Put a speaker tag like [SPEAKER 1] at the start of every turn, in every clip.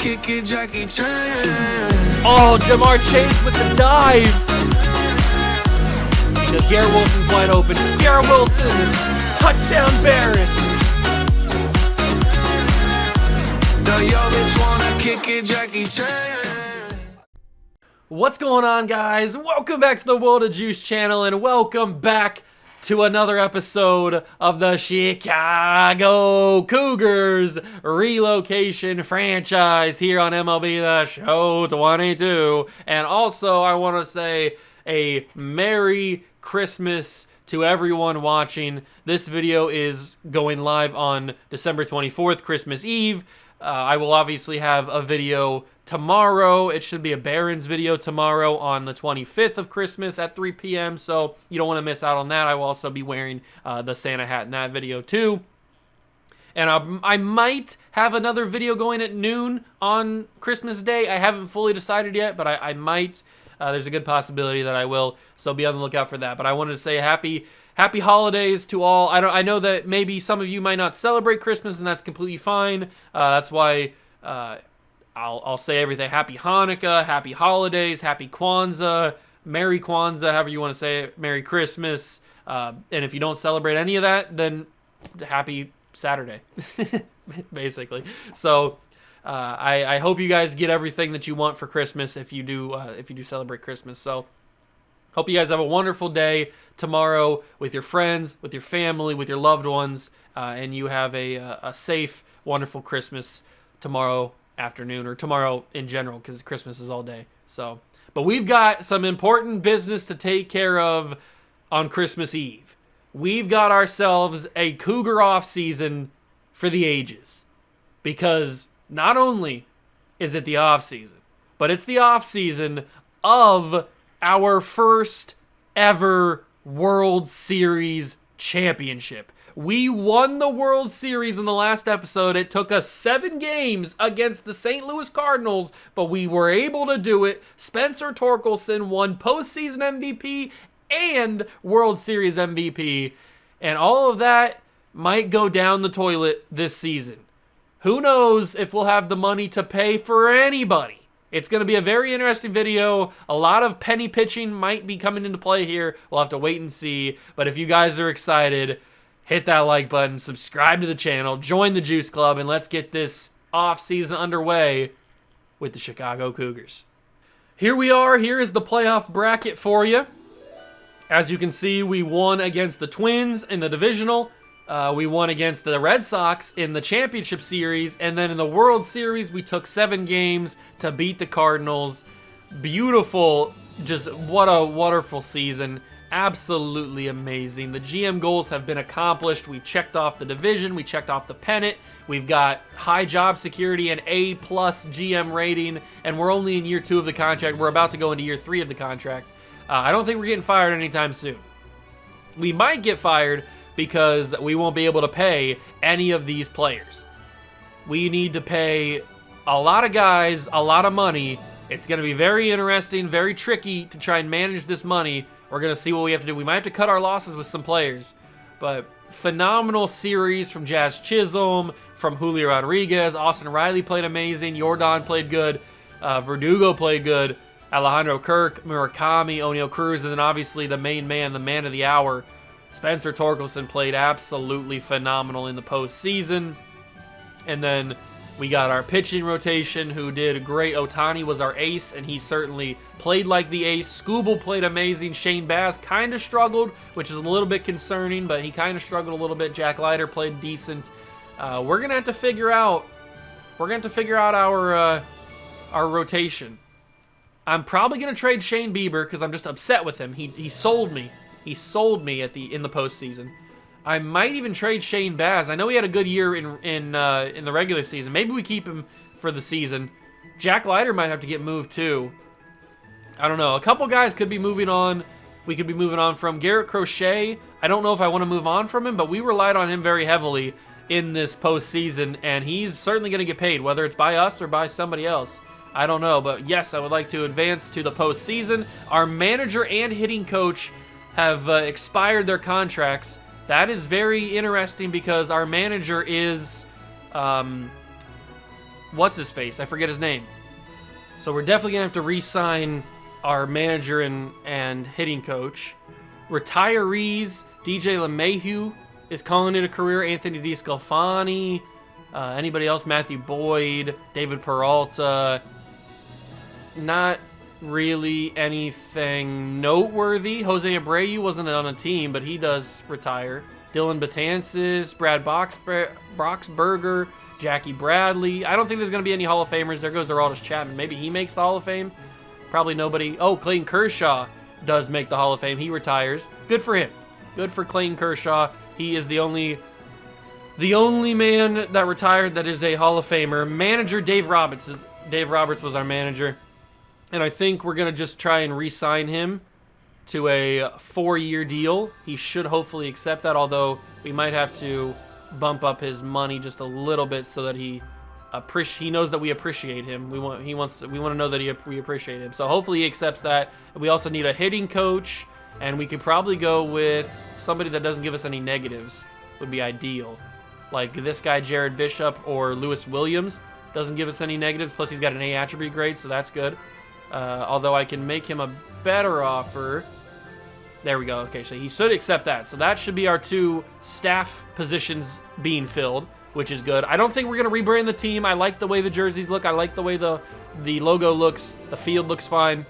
[SPEAKER 1] kick it, Jackie Chan.
[SPEAKER 2] Oh, Jamar Chase with the dive. Because Garrett Wilson's wide open. Garrett Wilson, touchdown Barrett.
[SPEAKER 1] The yo bitch wanna kick it, Jackie Chan.
[SPEAKER 2] What's going on, guys? Welcome back to the World of Juice channel, and welcome back to another episode of the Chicago Cougars Relocation franchise here on MLB The Show 22. And also, I want to say a Merry Christmas to everyone watching. This video is going live on December 24th, Christmas Eve. I will obviously have a video tomorrow. It should be a Barons video tomorrow on the 25th of Christmas at 3 p.m. So you don't want to miss out on that. I will also be wearing the Santa hat in that video too. And I might have another video going at noon on Christmas Day. I haven't fully decided yet, but I might. There's a good possibility that I will. So be on the lookout for that. But I wanted to say happy holidays to all. I know that maybe some of you might not celebrate Christmas, and that's completely fine. That's why I'll say everything. Happy Hanukkah, happy holidays, happy Kwanzaa, Merry Kwanzaa, however you want to say it, Merry Christmas. And if you don't celebrate any of that, then happy Saturday, basically. So I hope you guys get everything that you want for Christmas if you do celebrate Christmas. So hope you guys have a wonderful day tomorrow with your friends, with your family, with your loved ones, and you have a safe, wonderful Christmas tomorrow afternoon, or tomorrow in general, because Christmas is all day. So, but we've got some important business to take care of on Christmas Eve. We've got ourselves a Cougar off season for the ages, because not only is it the off season, but it's the off season of our first ever World Series championship. We won the World Series in the last episode. It took us 7 games against the St. Louis Cardinals, but we were able to do it. Spencer Torkelson won postseason MVP and World Series MVP, and all of that might go down the toilet this season. Who knows if we'll have the money to pay for anybody. It's going to be a very interesting video. A lot of penny pitching might be coming into play here. We'll have to wait and see. But if you guys are excited, hit that like button, subscribe to the channel, join the Juice Club, and let's get this off-season underway with the Chicago Cougars. Here we are. Here is the playoff bracket for you. As you can see, we won against the Twins in the divisional. We won against the Red Sox in the championship series, and then in the World Series, we took 7 games to beat the Cardinals. Beautiful, just what a wonderful season. Absolutely amazing. The GM goals have been accomplished. We checked off the division. We checked off the pennant. We've got high job security and A+ GM rating, and we're only in year 2 of the contract. We're about to go into year 3 of the contract. I don't think we're getting fired anytime soon. We might get fired because we won't be able to pay any of these players. We need to pay a lot of guys a lot of money. It's going to be very interesting, very tricky to try and manage this money. We're going to see what we have to do. We might have to cut our losses with some players, but phenomenal series from Jazz Chisholm, from Julio Rodriguez. Austin Riley played amazing. Jordan played good. Verdugo played good. Alejandro Kirk, Murakami, O'Neal Cruz, and then obviously the main man, the man of the hour, Spencer Torkelson played absolutely phenomenal in the postseason. And then we got our pitching rotation, who did great. Ohtani was our ace, and he certainly played like the ace. Skubal played amazing. Shane Baz kind of struggled, which is a little bit concerning, but he kind of struggled a little bit. Jack Leiter played decent. We're gonna have to figure out. Our rotation. I'm probably gonna trade Shane Bieber because I'm just upset with him. He sold me. He sold me in the postseason. I might even trade Shane Baz. I know he had a good year in the regular season. Maybe we keep him for the season. Jack Leiter might have to get moved too. I don't know. A couple guys could be moving on. We could be moving on from Garrett Crochet. I don't know if I want to move on from him, but we relied on him very heavily in this postseason, and he's certainly going to get paid, whether it's by us or by somebody else. I don't know, but yes, I would like to advance to the postseason. Our manager and hitting coach have expired their contracts. That is very interesting because our manager is what's his face? I forget his name. So we're definitely gonna have to re-sign our manager and hitting coach. Retirees, DJ LeMahieu is calling it a career. Anthony DeScalfani, anybody else? Matthew Boyd, David Peralta. Not really anything noteworthy. Jose Abreu wasn't on a team, but he does retire. Dylan Betances, Brad Boxberger, Jackie Bradley. I don't think there's going to be any Hall of Famers. There goes Aroldis Chapman. Maybe he makes the Hall of Fame. Probably nobody. Oh, Clayton Kershaw does make the Hall of Fame. He retires. Good for him. Good for Clayton Kershaw. He is the only man that retired that is a Hall of Famer. Manager Dave Roberts was our manager. And I think we're going to just try and re-sign him to a 4-year deal. He should hopefully accept that, although we might have to bump up his money just a little bit so that he knows that we appreciate him. We want to know that we appreciate him. So hopefully he accepts that. We also need a hitting coach, and we could probably go with somebody that doesn't give us any negatives. Would be ideal. Like this guy, Jared Bishop, or Lewis Williams, doesn't give us any negatives. Plus he's got an A attribute grade, so that's good. Although I can make him a better offer. There we go. Okay, so he should accept that. So that should be our 2 staff positions being filled, which is good. I don't think we're going to rebrand the team. I like the way the jerseys look. I like the way the logo looks. The field looks fine.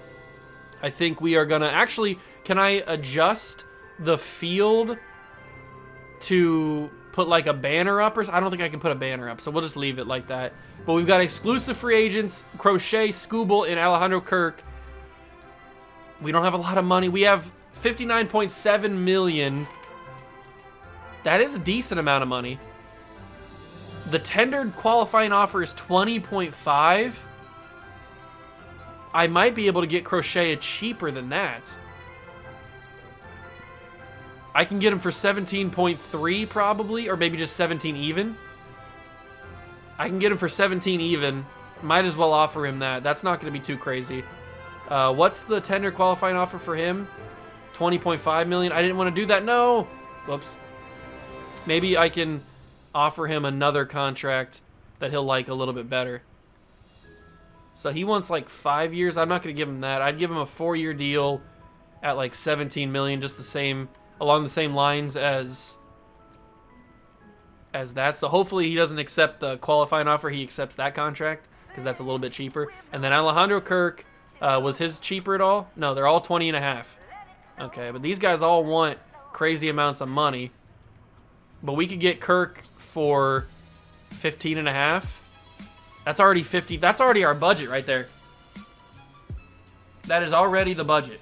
[SPEAKER 2] I think we are going to... Actually, can I adjust the field to put like a banner up? I don't think I can put a banner up, so we'll just leave it like that. But we've got exclusive free agents, Crochet, Scooble, and Alejandro Kirk. We don't have a lot of money. We have $59.7 million. That is a decent amount of money. The tendered qualifying offer is 20.5. I might be able to get Crochet cheaper than that. I can get him for 17.3 probably, or maybe just 17 even. I can get him for 17 even. Might as well offer him that. That's not going to be too crazy. What's the tender qualifying offer for him? 20.5 million. I didn't want to do that. No. Whoops. Maybe I can offer him another contract that he'll like a little bit better. So he wants like 5 years. I'm not going to give him that. I'd give him a 4-year deal at like 17 million, just the same, along the same lines as that. So hopefully he doesn't accept the qualifying offer. He accepts that contract because that's a little bit cheaper. And then Alejandro Kirk, was his cheaper at all? No, they're all 20.5. Okay, but these guys all want crazy amounts of money. But we could get Kirk for 15.5. That's already 50. That's already our budget right there. That is already the budget.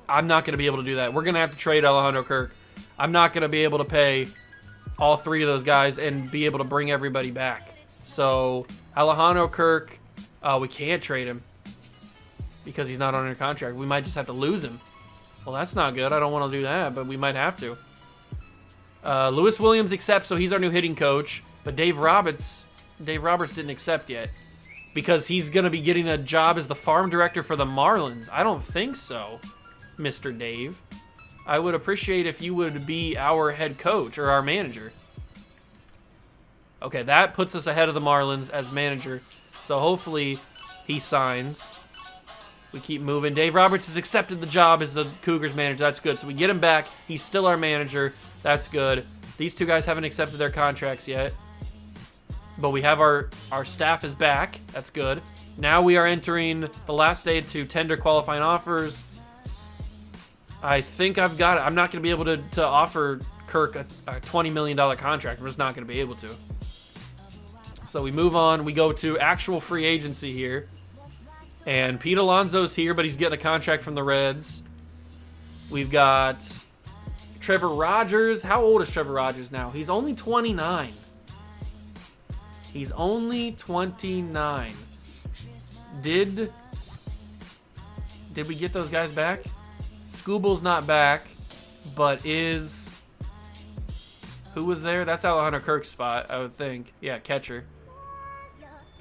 [SPEAKER 2] I'm not going to be able to do that. We're going to have to trade Alejandro Kirk. I'm not going to be able to pay all 3 of those guys and be able to bring everybody back. So Alejandro Kirk, we can't trade him because he's not under contract. We might just have to lose him. Well, that's not good. I don't want to do that, but we might have to. Lewis Williams accepts, so he's our new hitting coach. But Dave Roberts didn't accept yet because he's going to be getting a job as the farm director for the Marlins. I don't think so, Mr. Dave. I would appreciate if you would be our head coach or our manager. Okay, that puts us ahead of the Marlins as manager. So hopefully he signs. We keep moving. Dave Roberts has accepted the job as the Cougars manager. That's good. So we get him back. He's still our manager. That's good. These 2 guys haven't accepted their contracts yet. But we have our staff is back. That's good. Now we are entering the last day to tender qualifying offers. I think I've got it. I'm not going to be able to offer Kirk a $20 million contract. I'm just not going to be able to. So we move on. We go to actual free agency here. And Pete Alonso's here, but he's getting a contract from the Reds. We've got Trevor Rogers. How old is Trevor Rogers now? He's only 29. He's only 29. Did we get those guys back? Scooble's not back, but is... Who was there? That's Alejandro Kirk's spot, I would think. Yeah, catcher.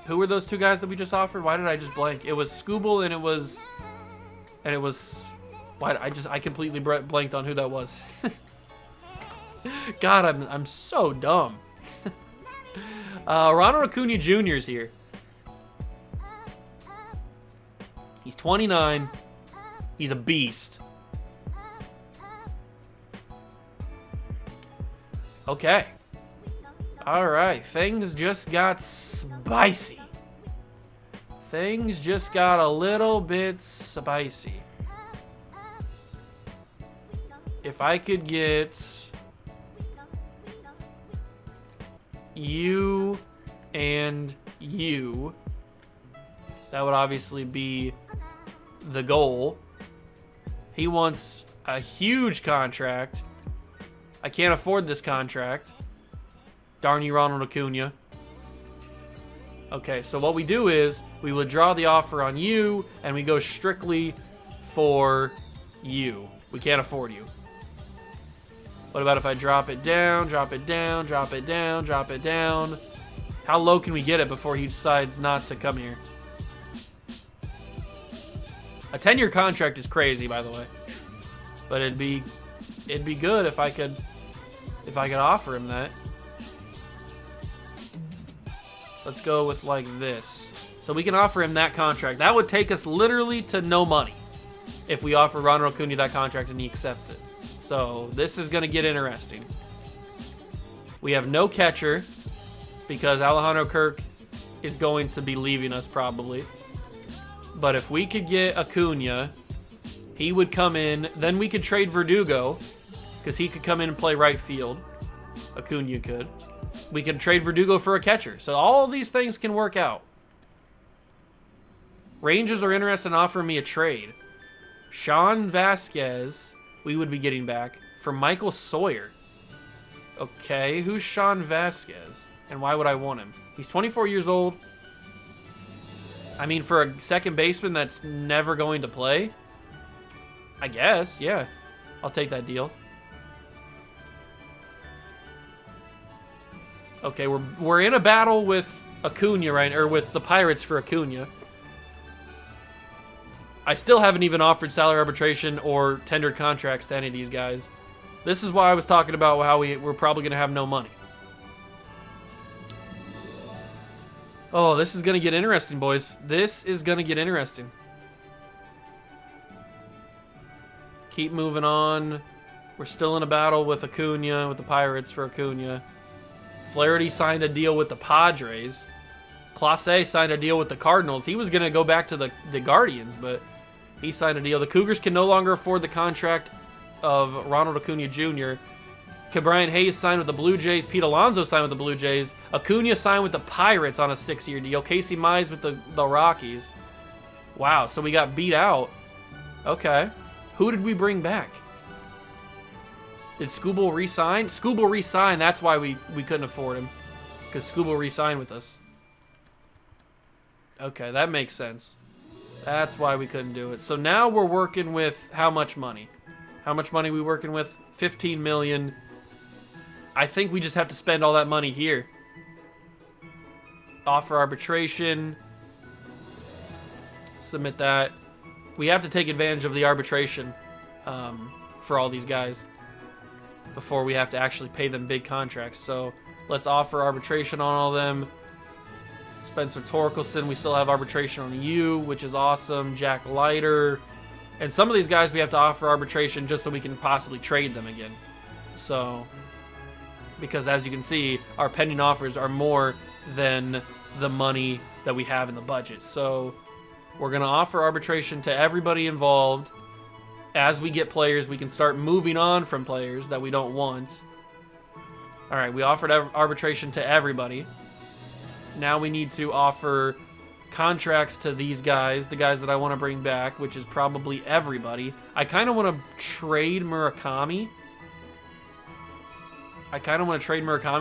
[SPEAKER 2] Who were those 2 guys that we just offered? Why did I just blank? It was Scooble and it was... Why I completely blanked on who that was. God, I'm so dumb. Ronald Acuna Jr. is here. He's 29. He's a beast. Okay. All right. Things just got spicy. Things just got a little bit spicy. If I could get you and you, that would obviously be the goal. He wants a huge contract. I can't afford this contract. Darn you, Ronald Acuna. Okay, so what we do is we withdraw the offer on you and we go strictly for you. We can't afford you. What about if I drop it down, drop it down, drop it down, drop it down? How low can we get it before he decides not to come here? A 10-year contract is crazy, by the way. But it'd be good if I could offer him that. Let's go with like this. So we can offer him that contract. That would take us literally to no money if we offer Ronald Acuna that contract and he accepts it. So this is going to get interesting. We have no catcher because Alejandro Kirk is going to be leaving us probably. But if we could get Acuna, he would come in. Then we could trade Verdugo because he could come in and play right field. Acuna could. We could trade Verdugo for a catcher. So all these things can work out. Rangers are interested in offering me a trade. Sean Vasquez, we would be getting back for Michael Sawyer. Okay, who's Sean Vasquez? And why would I want him? He's 24 years old. I mean, for a second baseman that's never going to play, I guess, yeah. I'll take that deal. Okay, we're in a battle with Acuna right, or with the Pirates for Acuna. I still haven't even offered salary arbitration or tendered contracts to any of these guys. This is why I was talking about how we're probably going to have no money. Oh, this is going to get interesting, boys. This is going to get interesting. Keep moving on. We're still in a battle with Acuna, with the Pirates for Acuna. Flaherty signed a deal with the Padres. Clase signed a deal with the Cardinals. He was going to go back to the Guardians, but he signed a deal. The Cougars can no longer afford the contract of Ronald Acuna Jr. Brian Hayes signed with the Blue Jays. Pete Alonso signed with the Blue Jays. Acuna signed with the Pirates on a 6-year deal. Casey Mize with the Rockies. Wow, so we got beat out. Okay. Who did we bring back? Did Skubal re-sign? Skubal re-signed. That's why we couldn't afford him. Because Skubal re-signed with us. Okay, that makes sense. That's why we couldn't do it. So now we're working with how much money? How much money are we working with? 15 million. I think we just have to spend all that money here. Offer arbitration. Submit that. We have to take advantage of the arbitration for all these guys before we have to actually pay them big contracts. So let's offer arbitration on all of them. Spencer Torkelson, we still have arbitration on you, which is awesome. Jack Leiter. And some of these guys we have to offer arbitration just so we can possibly trade them again. So, because as you can see, our pending offers are more than the money that we have in the budget. So, we're going to offer arbitration to everybody involved. As we get players, we can start moving on from players that we don't want. All right, we offered arbitration to everybody. Now we need to offer contracts to these guys, the guys that I want to bring back, which is probably everybody. I kind of want to trade Murakami.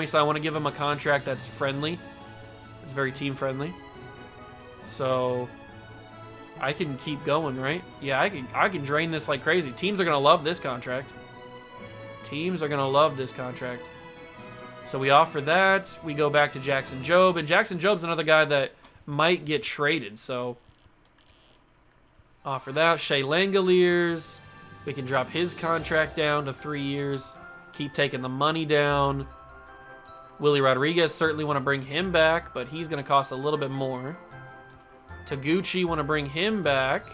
[SPEAKER 2] So I want to give him a contract that's friendly. It's very team friendly. So I can keep going, right? Yeah, I can drain this like crazy. Teams are going to love this contract. So we offer that. We go back to Jackson Jobe. And Jackson Jobe's another guy that might get traded. So offer that. Shea Langoliers. We can drop his contract down to 3 years. Keep taking the money down. Willie Rodriguez, certainly want to bring him back, but he's going to cost a little bit more. Taguchi, want to bring him back.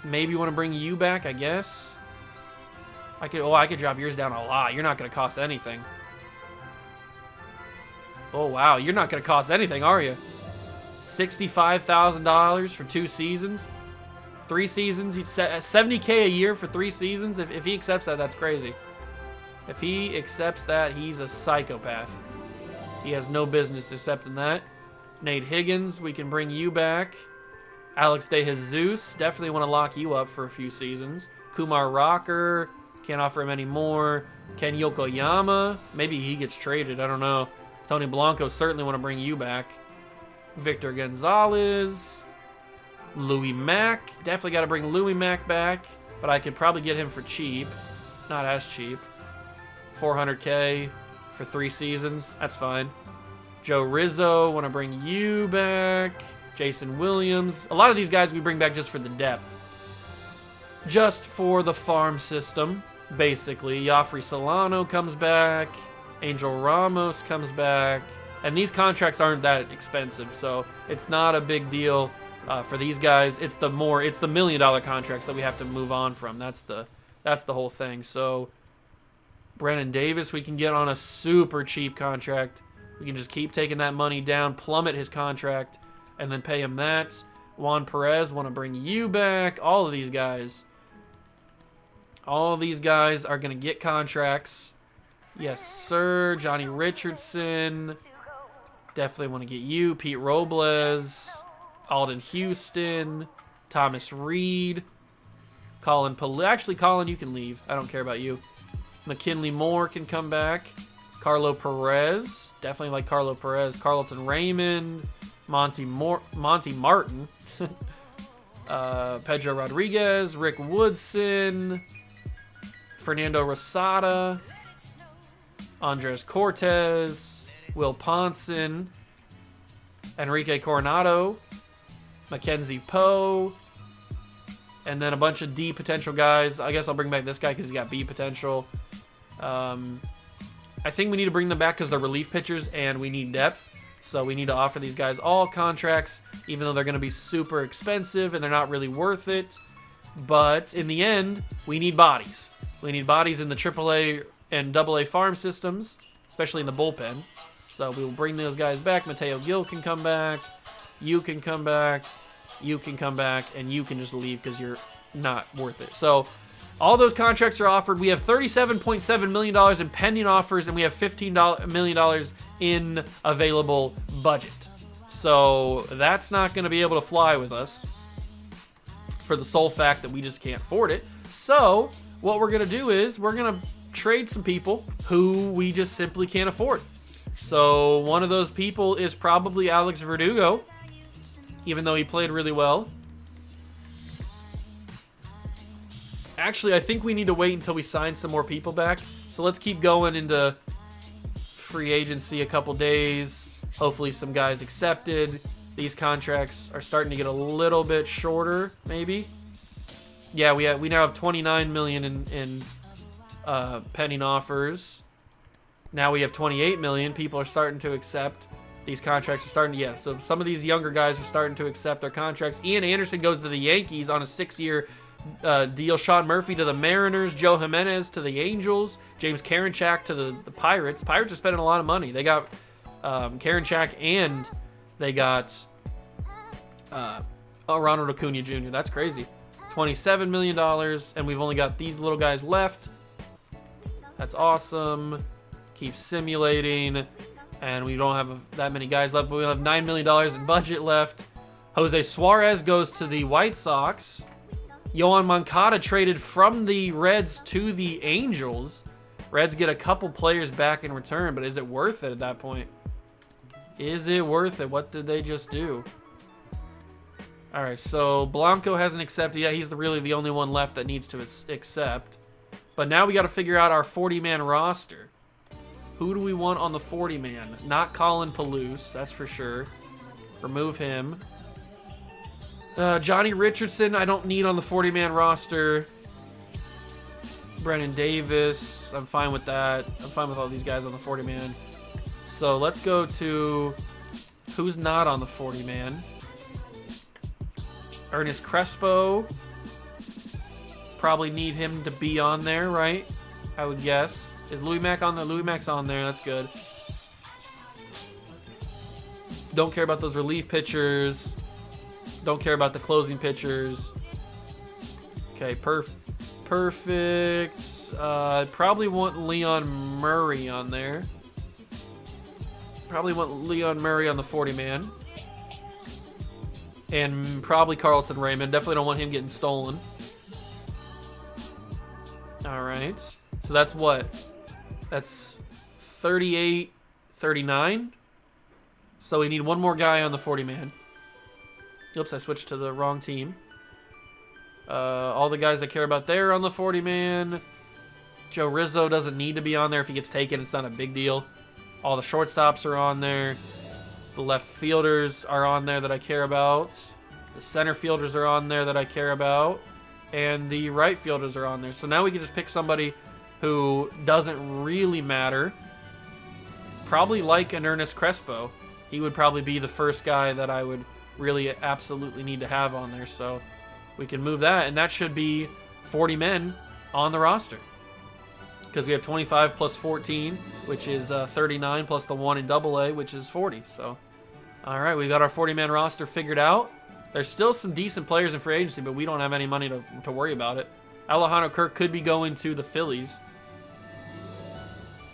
[SPEAKER 2] Maybe want to bring you back, I guess. I could drop yours down a lot. You're not going to cost anything. Oh, wow. You're not going to cost anything, are you? $65,000 for 2 seasons. 3 seasons. He'd set $70K a year for 3 seasons. If he accepts that, that's crazy. If he accepts that, he's a psychopath. He has no business accepting that. Nate Higgins, we can bring you back. Alex De Jesus, definitely want to lock you up for a few seasons. Kumar Rocker, can't offer him any more. Ken Yokoyama, maybe he gets traded, I don't know. Tony Blanco, certainly want to bring you back. Victor Gonzalez. Louis Mack, definitely got to bring Louis Mack back, but I could probably get him for cheap. Not as cheap. $400K for 3 seasons, that's fine. Joe Rizzo, want to bring you back. Jason Williams. A lot of these guys we bring back just for the depth. Just for the farm system, basically. Joffrey Solano comes back. Angel Ramos comes back. And these contracts aren't that expensive, so it's not a big deal for these guys. It's the $1 million contracts that we have to move on from. That's the whole thing. So Brennan Davis we can get on a super cheap contract. We can just keep taking that money down, plummet his contract, and then pay him that. Juan Perez, want to bring you back. All of these guys. All of these guys are going to get contracts. Yes, sir. Johnny Richardson. Definitely want to get you. Pete Robles. Alden Houston. Thomas Reed. Colin Actually, Colin, you can leave. I don't care about you. McKinley Moore can come back. Carlo Perez. Definitely like Carlo Perez. Carlton Raymond. Monty Martin. Pedro Rodriguez. Rick Woodson. Fernando Rosada. Andres Cortez. Will Ponson. Enrique Coronado. Mackenzie Poe. And then a bunch of D potential guys. I guess I'll bring back this guy because he's got B potential. I think we need to bring them back because they're relief pitchers and we need depth. So we need to offer these guys all contracts, even though they're going to be super expensive and they're not really worth it. But in the end, we need bodies. We need bodies in the AAA and AA farm systems, especially in the bullpen. So we will bring those guys back. Mateo Gil can come back. You can come back. You can come back. And you can just leave because you're not worth it. So all those contracts are offered. We have $37.7 million in pending offers, and we have $15 million in available budget. So that's not going to be able to fly with us for the sole fact that we just can't afford it. So what we're going to do is we're going to trade some people who we just simply can't afford. So one of those people is probably Alex Verdugo, even though he played really well. Actually, I think we need to wait until we sign some more people back. So let's keep going into free agency a couple days. Hopefully some guys accepted. These contracts are starting to get a little bit shorter, maybe. Yeah, we now have $29 million in pending offers. Now we have $28 million. People are starting to accept. These contracts are starting to, yeah. So some of these younger guys are starting to accept their contracts. Ian Anderson goes to the Yankees on a 6-year deal. Sean Murphy to the Mariners. Joe Jimenez to the Angels. James Karinchak to the Pirates. Pirates are spending a lot of money. They got Karinchak and they got Ronald Acuna Jr. That's crazy. $27 million, and we've only got these little guys left. That's awesome. Keep simulating, and we don't have that many guys left, but we have $9 million in budget left. Jose Suarez goes to the White Sox. Yohan Moncada traded from the Reds to the Angels. Reds get a couple players back in return, but is it worth it at that point? Is it worth it? What did they just do? All right, so Blanco hasn't accepted yet. He's really the only one left that needs to accept. But now we got to figure out our 40-man roster. Who do we want on the 40-man? Not Colin Palouse, that's for sure. Remove him. Johnny Richardson, I don't need on the 40-man roster. Brennan Davis. I'm fine with that. I'm fine with all these guys on the 40-man. So let's go to who's not on the 40-man. Ernest Crespo. Probably need him to be on there, right? I would guess. Is Louis Mack on there? Louis Mack's on there. That's good. Don't care about those relief pitchers. Don't care about the closing pitchers. Okay, perfect. Probably want Leon Murray on there. Probably want Leon Murray on the 40-man. And probably Carlton Raymond. Definitely don't want him getting stolen. Alright. So that's what? That's 38, 39. So we need one more guy on the 40-man. Oops, I switched to the wrong team. All the guys I care about there on the 40-man. Joe Rizzo doesn't need to be on there. If he gets taken, it's not a big deal. All the shortstops are on there. The left fielders are on there that I care about. The center fielders are on there that I care about. And the right fielders are on there. So now we can just pick somebody who doesn't really matter. Probably like an Ernest Crespo. He would probably be the first guy that I would really absolutely need to have on there. So we can move that, and that should be 40 men on the roster. Because we have 25 plus 14, which is 39, plus the 1 in AA, which is 40. So, all right, we got our 40-man roster figured out. There's still some decent players in free agency, but we don't have any money to worry about it. Alejandro Kirk could be going to the Phillies.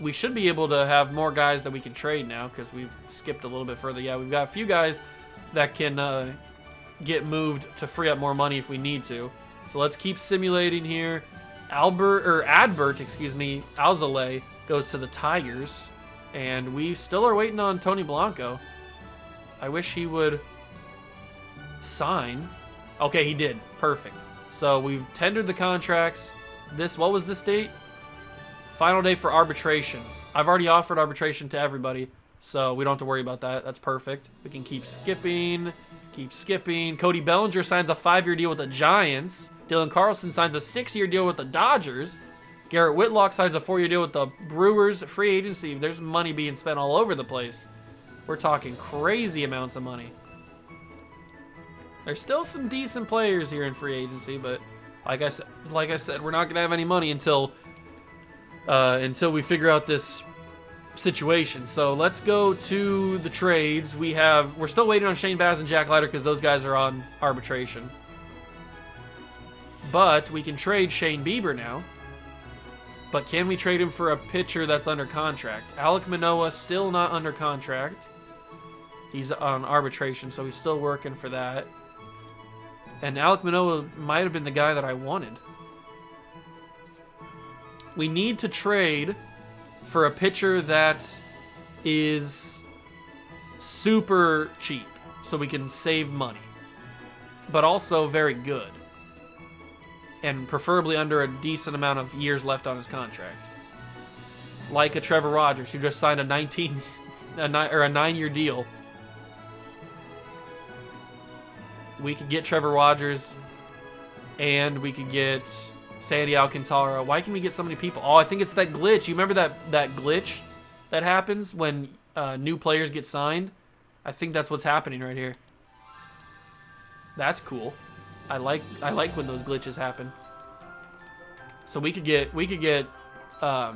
[SPEAKER 2] We should be able to have more guys that we can trade now because we've skipped a little bit further. Yeah, we've got a few guys that can get moved to free up more money if we need to. So let's keep simulating here. Adbert, excuse me, Alzolay goes to the Tigers, and we still are waiting on Tony Blanco. I wish he would sign. Okay, he did. Perfect. So we've tendered the contracts. What was this date? Final day for arbitration. I've already offered arbitration to everybody, so we don't have to worry about that. That's perfect. We can keep skipping. Keep skipping. Cody Bellinger signs a 5-year deal with the Giants. Dylan Carlson signs a 6-year deal with the Dodgers. Garrett Whitlock signs a 4-year deal with the Brewers. Free agency. There's money being spent all over the place. We're talking crazy amounts of money. There's still some decent players here in free agency, but like I said, we're not gonna have any money until we figure out this situation. So let's go to the trades. We're still waiting on Shane Baz and Jack Leiter because those guys are on arbitration. But we can trade Shane Bieber now. But can we trade him for a pitcher that's under contract? Alek Manoah still not under contract. He's on arbitration, so he's still working for that. And Alek Manoah might have been the guy that I wanted. We need to trade for a pitcher that is super cheap so we can save money, but also very good, and preferably under a decent amount of years left on his contract. Like a Trevor Rogers, who just signed a 9-year deal. We could get Trevor Rogers, and we could get Sandy Alcantara. Why can we get so many people? Oh, I think it's that glitch. You remember that glitch that happens when new players get signed? I think that's what's happening right here. That's cool. I like when those glitches happen. So we could get a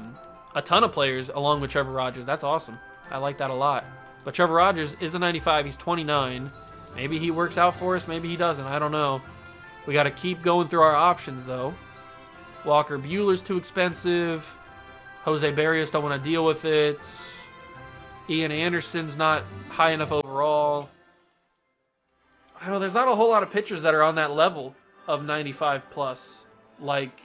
[SPEAKER 2] ton of players along with Trevor Rogers. That's awesome. I like that a lot. But Trevor Rogers is a 95. He's 29. Maybe he works out for us. Maybe he doesn't. I don't know. We got to keep going through our options, though. Walker Buehler's too expensive. Jose Barrios don't want to deal with it. Ian Anderson's not high enough overall. I don't know. There's not a whole lot of pitchers that are on that level of 95 plus like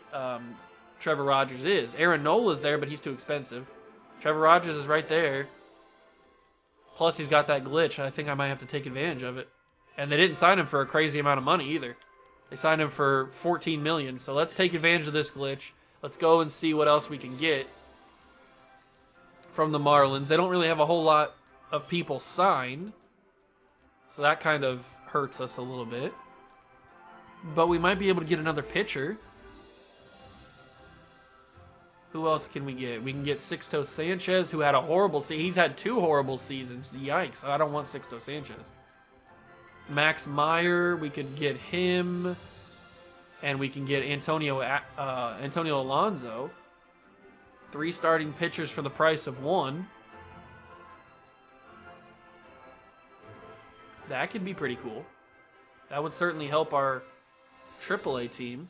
[SPEAKER 2] Trevor Rogers is. Aaron Nola's there, but he's too expensive. Trevor Rogers is right there. Plus, he's got that glitch. I think I might have to take advantage of it. And they didn't sign him for a crazy amount of money either. They signed him for $14 million. So let's take advantage of this glitch. Let's go and see what else we can get from the Marlins. They don't really have a whole lot of people signed. So that kind of hurts us a little bit. But we might be able to get another pitcher. Who else can we get? We can get Sixto Sanchez, who had a horrible season. He's had 2 horrible seasons. Yikes. I don't want Sixto Sanchez. Max Meyer, we could get him. And we can get Antonio Alonso. 3 starting pitchers for the price of 1. That could be pretty cool. That would certainly help our AAA team.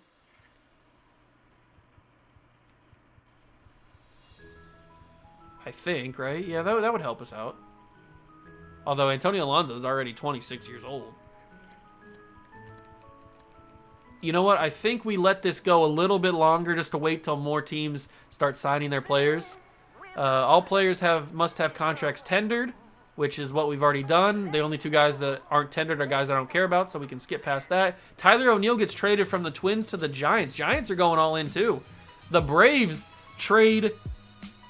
[SPEAKER 2] I think, right? Yeah, that would help us out. Although Antonio Alonso is already 26 years old. You know what? I think we let this go a little bit longer just to wait till more teams start signing their players. All players must have contracts tendered, which is what we've already done. The only 2 guys that aren't tendered are guys I don't care about, so we can skip past that. Tyler O'Neill gets traded from the Twins to the Giants. Giants are going all in too. The Braves trade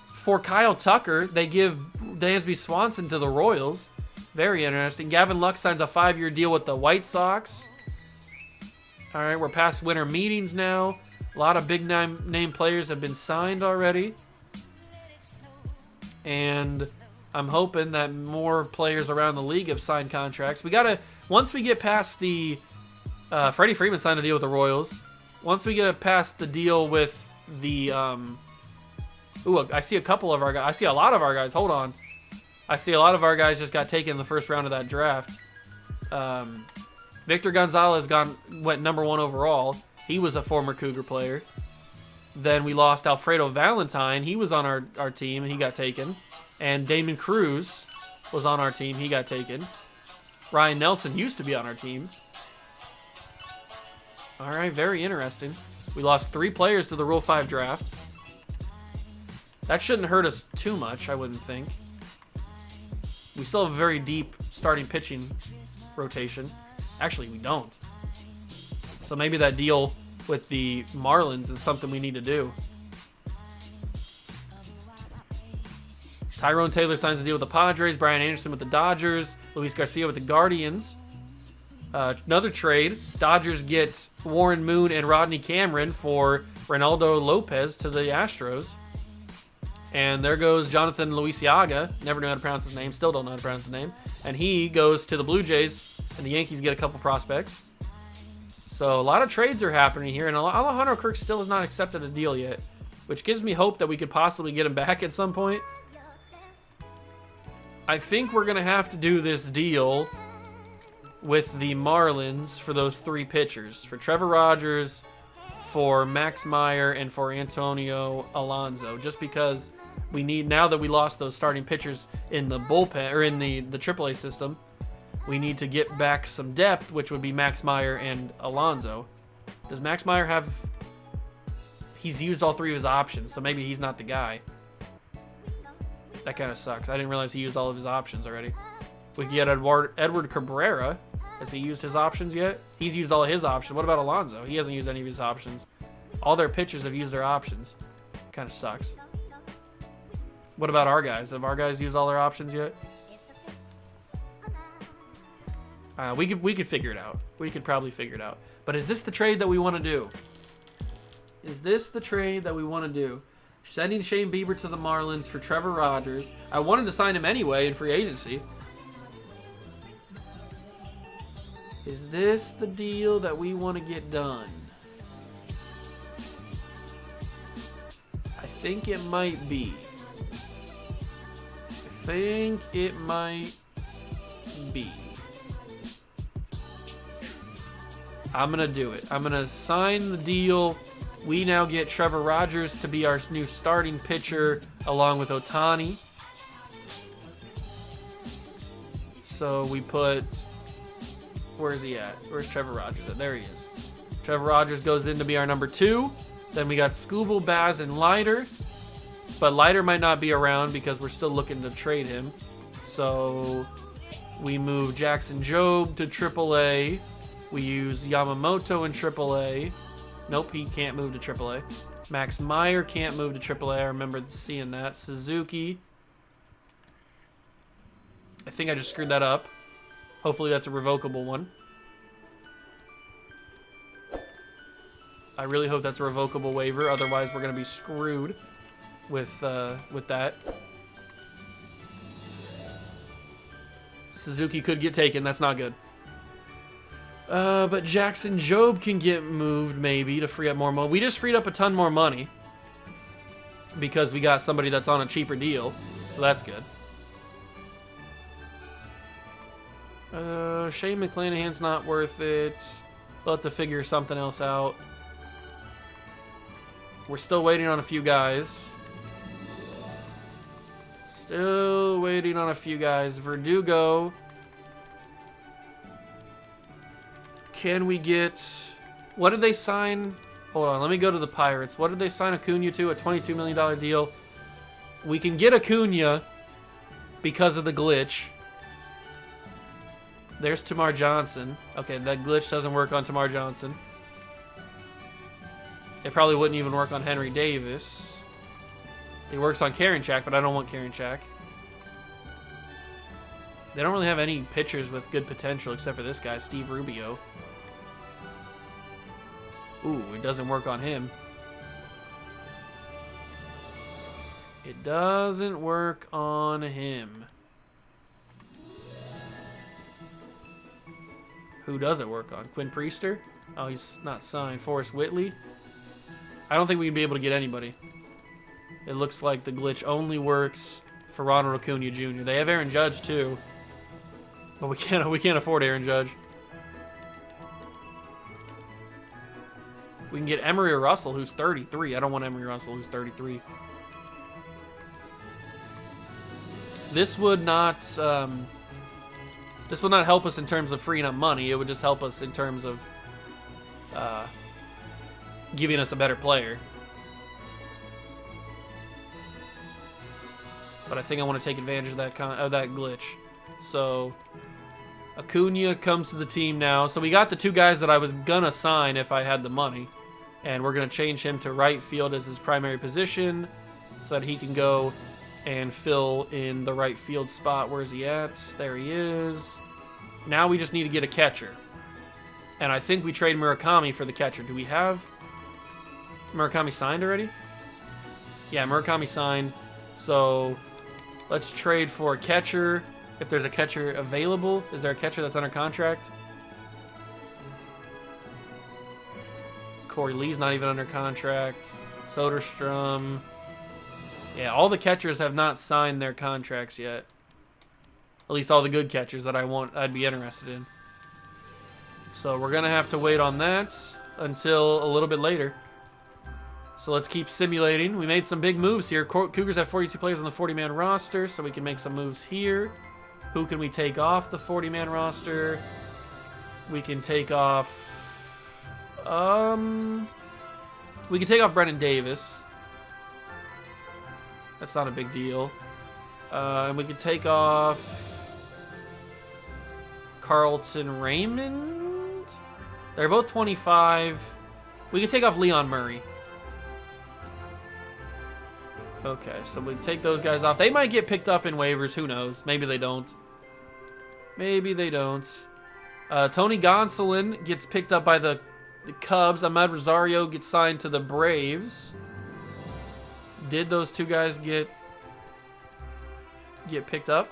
[SPEAKER 2] for Kyle Tucker. They give Dansby Swanson to the Royals. Very interesting. Gavin Lux signs a 5-year deal with the White Sox. All right, we're past winter meetings now. A lot of big name players have been signed already. And I'm hoping that more players around the league have signed contracts. Once we get past the, Freddie Freeman signed a deal with the Royals. Once we get past the deal with the, I see a couple of our guys. I see a lot of our guys. Hold on. I see a lot of our guys just got taken in the first round of that draft. Victor Gonzalez went number 1 overall. He was a former Cougar player. Then we lost Alfredo Valentine. He was on our team, and he got taken. And Damon Cruz was on our team. He got taken. Ryan Nelson used to be on our team. All right, very interesting. We lost 3 players to the Rule 5 draft. That shouldn't hurt us too much, I wouldn't think. We still have a very deep starting pitching rotation. Actually, we don't. So maybe that deal with the Marlins is something we need to do. Tyrone Taylor signs a deal with the Padres. Brian Anderson with the Dodgers. Luis Garcia with the Guardians. Another trade. Dodgers get Warren Moon and Rodney Cameron for Reynaldo Lopez to the Astros. And there goes Jonathan Luisiaga. Never knew how to pronounce his name. Still don't know how to pronounce his name. And he goes to the Blue Jays. And the Yankees get a couple prospects. So a lot of trades are happening here. And Alejandro Kirk still has not accepted a deal yet. Which gives me hope that we could possibly get him back at some point. I think we're going to have to do this deal with the Marlins for those 3 pitchers. For Trevor Rogers, for Max Meyer, and for Antonio Alonso. Just because we need, now that we lost those starting pitchers in the bullpen, or in the AAA system, we need to get back some depth, which would be Max Meyer and Alonso. Does Max Meyer have... He's used all 3 of his options, so maybe he's not the guy. That kind of sucks. I didn't realize he used all of his options already. We can get Edward Cabrera. Has he used his options yet? He's used all of his options. What about Alonso? He hasn't used any of his options. All their pitchers have used their options. Kind of sucks. What about our guys? Have our guys used all their options yet? We could figure it out. We could probably figure it out. But is this the trade that we want to do? Is this the trade that we want to do? Sending Shane Bieber to the Marlins for Trevor Rogers. I wanted to sign him anyway in free agency. Is this the deal that we want to get done? I think it might be. I think it might be. I'm going to do it. I'm going to sign the deal. We now get Trevor Rogers to be our new starting pitcher along with Ohtani. So we put... Where's he at? Where's Trevor Rogers at? There he is. Trevor Rogers goes in to be our number 2. Then we got Scooble, Baz, and Leiter. But Leiter might not be around because we're still looking to trade him. So we move Jackson Jobe to AAA. We use Yamamoto in AAA. Nope, he can't move to AAA. Max Meyer can't move to AAA. I remember seeing that. Suzuki. I think I just screwed that up. Hopefully that's a revocable one. I really hope that's a revocable waiver. Otherwise, we're going to be screwed. with that. Suzuki could get taken. That's not good. But Jackson Jobe can get moved maybe to free up more money. We just freed up a ton more money because we got somebody that's on a cheaper deal. So that's good. Shane McClanahan's not worth it. We'll have to figure something else out. We're still waiting on a few guys. Still waiting on a few guys. Verdugo. Can we get... What did they sign? Hold on, let me go to the Pirates. What did they sign Acuna to? A $22 million deal. We can get Acuna because of the glitch. There's Tamar Johnson. Okay, that glitch doesn't work on Tamar Johnson. It probably wouldn't even work on Henry Davis. It works on Karinchak, but I don't want Karinchak. They don't really have any pitchers with good potential except for this guy, Steve Rubio. Ooh, it doesn't work on him. It doesn't work on him. Who does it work on? Quinn Priester? Oh, he's not signed. Forrest Whitley? I don't think we can be able to get anybody. It looks like the glitch only works for Ronald Acuna Jr. They have Aaron Judge too, but we can't afford Aaron Judge. We can get Emery Russell, who's 33. I don't want Emery Russell, who's 33. This would not help us in terms of freeing up money. It would just help us in terms of giving us a better player. But I think I want to take advantage of that glitch. So Acuna comes to the team now. So we got the two guys that I was gonna sign if I had the money, and we're gonna change him to right field as his primary position, so that he can go and fill in the right field spot. Where's he at? There he is. Now we just need to get a catcher, and I think we trade Murakami for the catcher. Do we have Murakami signed already? Yeah, Murakami signed. So let's trade for a catcher. If there's a catcher available. Is there a catcher that's under contract? Corey Lee's not even under contract. Soderstrom. Yeah, all the catchers have not signed their contracts yet. At least all the good catchers that I'd be interested in. So we're gonna have to wait on that until a little bit later. So let's keep simulating. We made some big moves here. Cougars have 42 players on the 40-man roster, so we can make some moves here. Who can we take off the 40-man roster? We can take off... we can take off Brennan Davis. That's not a big deal. And we can take off... Carlton Raymond? They're both 25. We can take off Leon Murray. Okay, so we take those guys off. They might get picked up in waivers. Who knows? Maybe they don't. Maybe they don't. Tony Gonsolin gets picked up by the Cubs. Ahmed Rosario gets signed to the Braves. Did those two guys get picked up?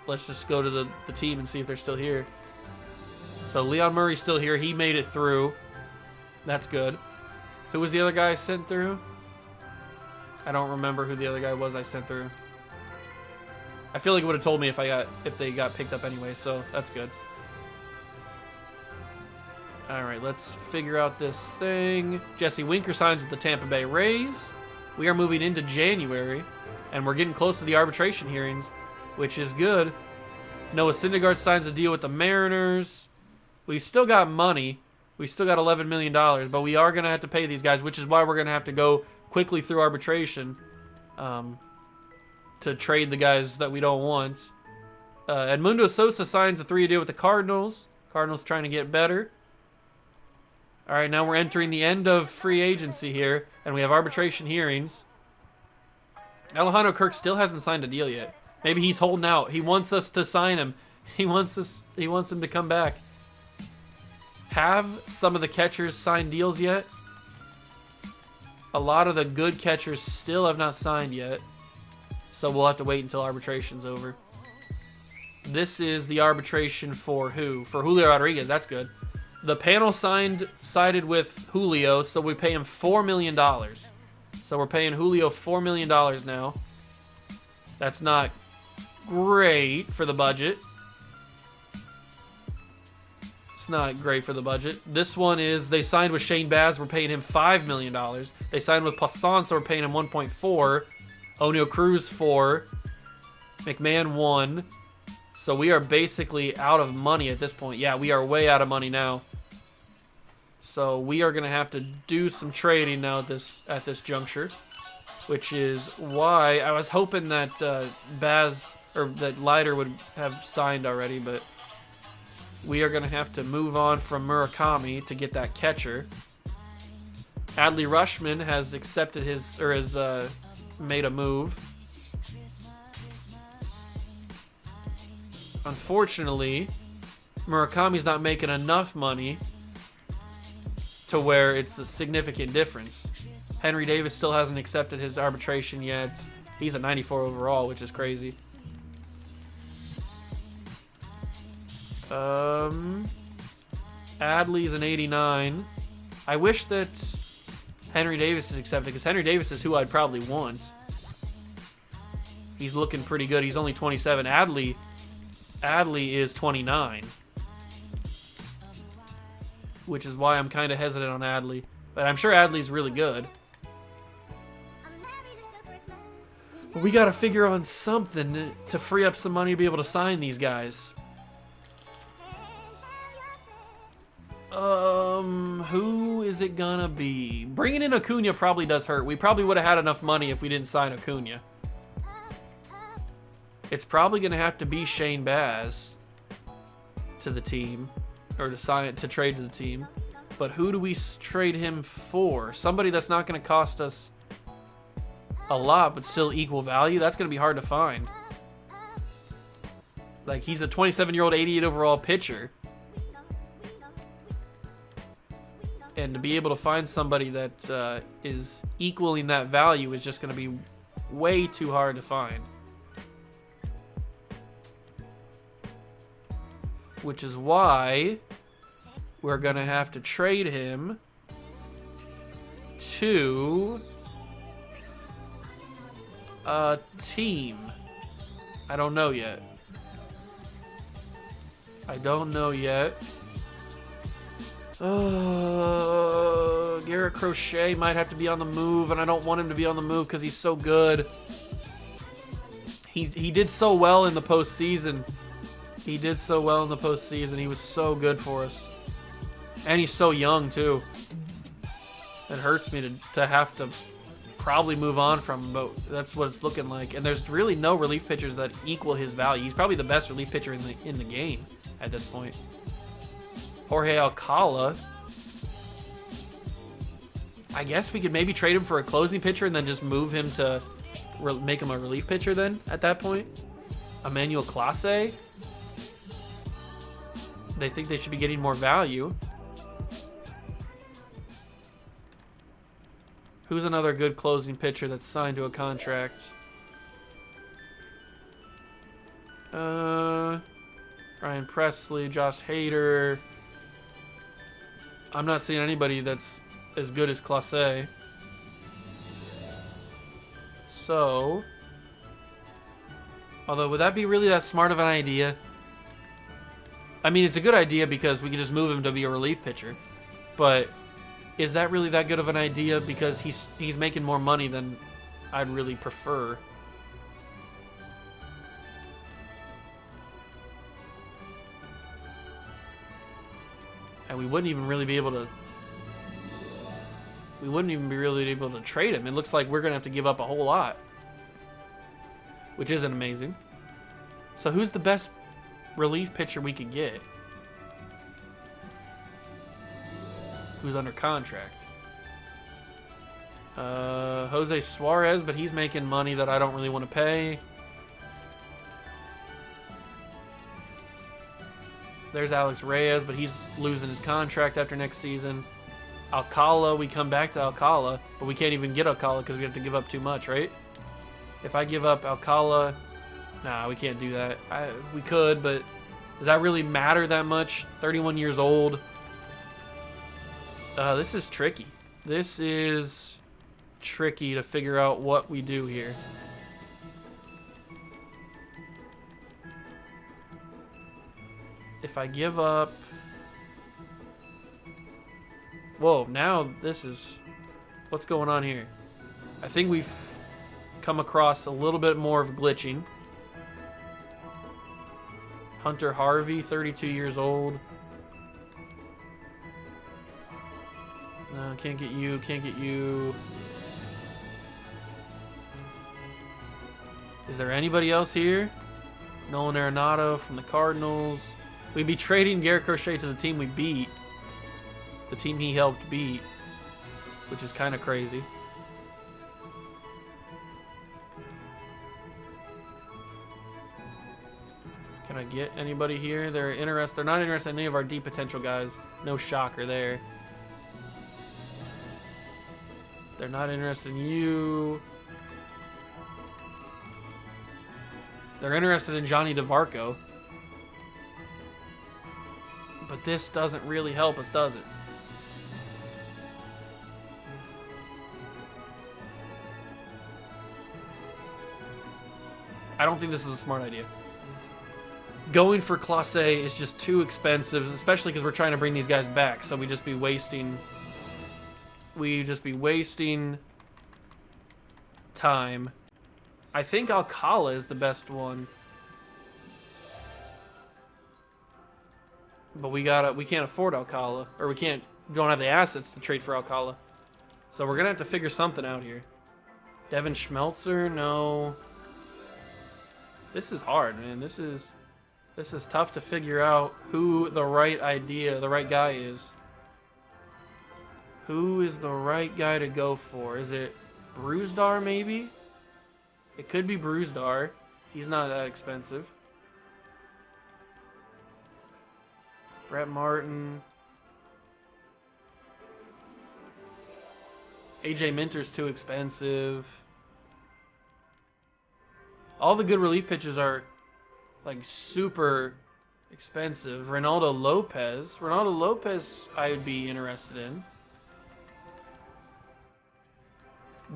[SPEAKER 2] Let's just go to the team and see if they're still here. So Leon Murray's still here. He made it through. That's good. Who was the other guy I sent through? I don't remember who the other guy was I sent through. I feel like it would have told me if they got picked up anyway, so that's good. All right, let's figure out this thing. Jesse Winker signs with the Tampa Bay Rays. We are moving into January, and we're getting close to the arbitration hearings, which is good. Noah Syndergaard signs a deal with the Mariners. We've still got money. We've still got $11 million, but we are going to have to pay these guys, which is why we're going to have to go quickly through arbitration to trade the guys that we don't want. Edmundo Sosa signs a 3-year deal with the Cardinals. Cardinals trying to get better. All right, now we're entering the end of free agency here, and we have arbitration hearings. Alejandro Kirk still hasn't signed a deal yet. Maybe he's holding out. He wants us to sign him. He wants him to come back. Have some of the catchers signed deals yet? A lot of the good catchers still have not signed yet. So we'll have to wait until arbitration's over. This is the arbitration for who? For Julio Rodriguez. That's good. The panel sided with Julio, so we pay him $4 million. So we're paying Julio $4 million now. That's not great for the budget. It's not great for the budget. This one is, they signed with Shane Baz. We're paying him $5 million. They signed with Passan, so we're paying him 1.4. O'Neal Cruz 4. McMahon 1. So we are basically out of money at this point. Yeah, we are way out of money now. So we are going to have to do some trading now at this juncture, which is why I was hoping that that Leiter would have signed already, but we are going to have to move on from Murakami to get that catcher. Adley Rutschman has accepted has made a move. Unfortunately, Murakami's not making enough money to where it's a significant difference. Henry Davis still hasn't accepted his arbitration yet. He's a 94 overall, which is crazy. Adley's an 89. I wish that Henry Davis is accepted, because Henry Davis is who I'd probably want. He's looking pretty good. He's only 27. Adley is 29. Which is why I'm kind of hesitant on Adley. But I'm sure Adley's really good. But we got to figure on something to free up some money to be able to sign these guys. Who is it gonna be? Bringing in Acuna probably does hurt. We probably would have had enough money if we didn't sign Acuna. It's probably gonna have to be Shane Baz to the team, or to trade to the team. But who do we trade him for? Somebody that's not gonna cost us a lot, but still equal value. That's gonna be hard to find. Like, he's a 27-year-old, 88 overall pitcher. And to be able to find somebody that is equaling that value is just going to be way too hard to find. Which is why we're going to have to trade him to a team. I don't know yet. Garrett Crochet might have to be on the move, and I don't want him to be on the move because he's so good. He did so well in the postseason. He was so good for us. And he's so young, too. It hurts me to have to probably move on from him, but that's what it's looking like. And there's really no relief pitchers that equal his value. He's probably the best relief pitcher in the game at this point. Jorge Alcala. I guess we could maybe trade him for a closing pitcher and then just move him to make him a relief pitcher then at that point. Emmanuel Clase. They think they should be getting more value. Who's another good closing pitcher that's signed to a contract? Ryan Presley, Josh Hader. I'm not seeing anybody that's as good as Clase. So, although, would that be really that smart of an idea? I mean, it's a good idea because we can just move him to be a relief pitcher. But is that really that good of an idea? Because he's making more money than I'd really prefer. And we wouldn't even really be able to trade him. It looks like we're going to have to give up a whole lot. Which isn't amazing. So who's the best relief pitcher we could get? Who's under contract? Jose Suarez, but he's making money that I don't really want to pay. There's Alex Reyes, but he's losing his contract after next season. Alcala, we come back to Alcala, but we can't even get Alcala because we have to give up too much, right? If I give up Alcala, nah, we can't do that. We could, but does that really matter that much? 31 years old. This is tricky. This is tricky to figure out what we do here. If I give up... Whoa, now this is... What's going on here? I think we've come across a little bit more of glitching. Hunter Harvey, 32 years old. No, can't get you, can't get you. Is there anybody else here? Nolan Arenado from the Cardinals. We'd be trading Garrett Crochet to the team we beat. The team he helped beat. Which is kind of crazy. Can I get anybody here? They're not interested in any of our deep potential guys. No shocker there. They're not interested in you. They're interested in Johnny DeVarco. But this doesn't really help us, does it? I don't think this is a smart idea. Going for Clase is just too expensive, especially because we're trying to bring these guys back. So we'd just be wasting time. I think Alcala is the best one. But we can't afford Alcala, or we don't have the assets to trade for Alcala. So we're gonna have to figure something out here. Devin Schmelzer, no. This is hard, man. This is tough to figure out who the right guy is. Who is the right guy to go for? Is it Bruzdar, maybe? It could be Bruzdar. He's not that expensive. Brett Martin. AJ Minter's too expensive. All the good relief pitchers are like super expensive. Ronaldo Lopez I would be interested in.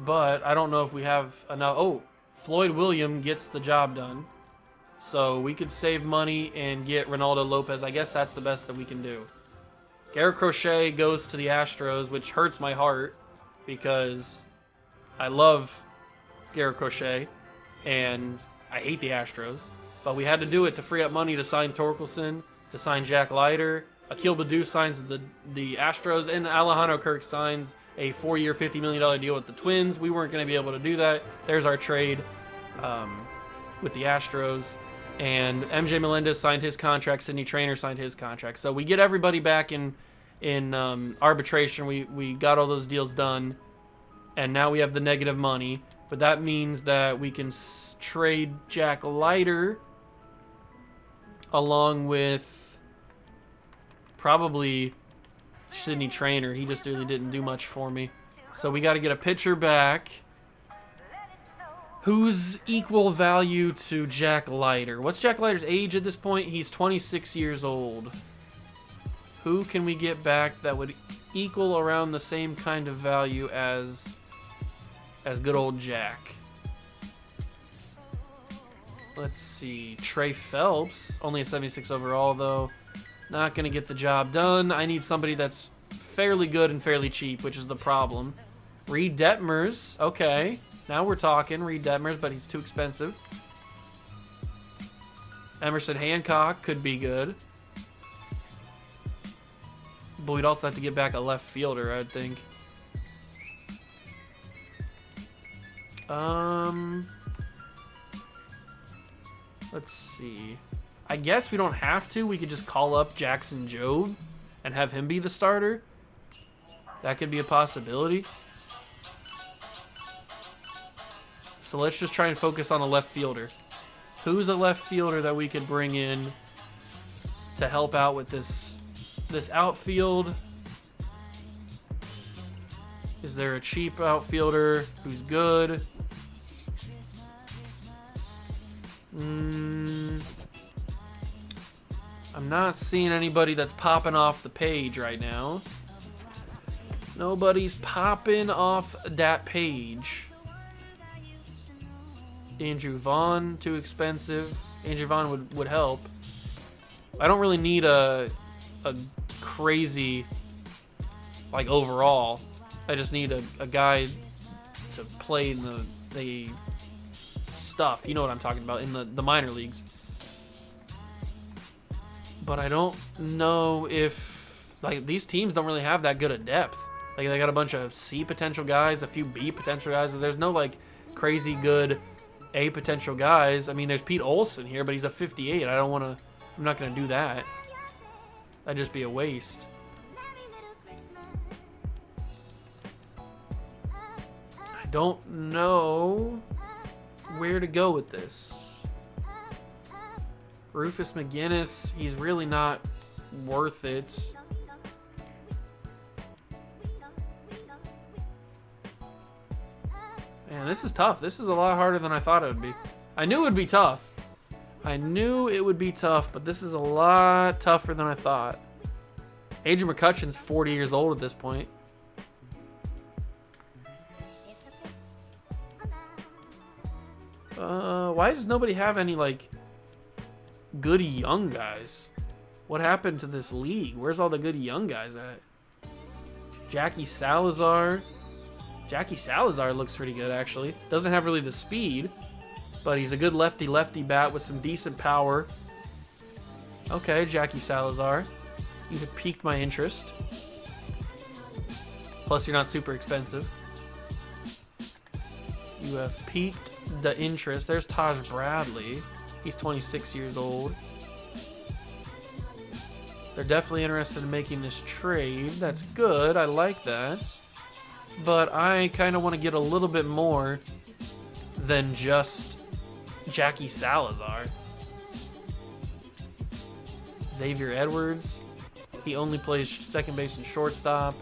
[SPEAKER 2] But I don't know if we have enough. Oh, Floyd William gets the job done. So we could save money and get Ronaldo Lopez. I guess that's the best that we can do. Garrett Crochet goes to the Astros, which hurts my heart because I love Garrett Crochet and I hate the Astros. But we had to do it to free up money to sign Torkelson, to sign Jack Leiter. Akil Baddoo signs the Astros, and Alejandro Kirk signs a 4-year, $50 million deal with the Twins. We weren't going to be able to do that. There's our trade with the Astros. And MJ Melendez signed his contract. Sidney Traynor signed his contract. So we get everybody back in arbitration. We got all those deals done. And now we have the negative money. But that means that we can trade Jack Leiter along with probably Sidney Traynor. He just really didn't do much for me. So we got to get a pitcher back who's equal value to Jack Leiter. What's Jack Leiter's age at this point? He's 26 years old. Who can we get back that would equal around the same kind of value as good old Jack? Let's see. Trey Phelps, only a 76 overall though. Not going to get the job done. I need somebody that's fairly good and fairly cheap, which is the problem. Reed Detmers, okay. Now we're talking. Reed Detmers, but he's too expensive. Emerson Hancock could be good. But we'd also have to get back a left fielder, I'd think. Let's see. I guess we don't have to. We could just call up Jackson Jobe and have him be the starter. That could be a possibility. So let's just try and focus on a left fielder. Who's a left fielder that we could bring in to help out with this outfield? Is there a cheap outfielder who's good? I'm not seeing anybody that's popping off the page right now. Nobody's popping off that page. Andrew Vaughn, too expensive. Andrew Vaughn would help. I don't really need a crazy, like, overall. I just need a guy to play in the stuff. You know what I'm talking about, in the minor leagues. But I don't know if, like, these teams don't really have that good of depth. Like, they got a bunch of C potential guys, a few B potential guys, but there's no, like, crazy good A potential guys. I mean, there's Pete Olson here, but he's a 58. I'm not going to do that. That'd just be a waste. I don't know where to go with this. Rufus McGinnis, he's really not worth it. Man, this is tough. This is a lot harder than I thought it would be. I knew it would be tough. I knew it would be tough, but this is a lot tougher than I thought. Adrian McCutcheon's 40 years old at this point. Why does nobody have any, like, good young guys? What happened to this league? Where's all the good young guys at? Jackie Salazar. Jackie Salazar looks pretty good, actually. Doesn't have really the speed, but he's a good lefty-lefty bat with some decent power. Okay, Jackie Salazar. You have piqued my interest. Plus, you're not super expensive. You have piqued the interest. There's Taj Bradley. He's 26 years old. They're definitely interested in making this trade. That's good. I like that. But I kind of want to get a little bit more than just Jackie Salazar. Xavier Edwards. He only plays second base and shortstop.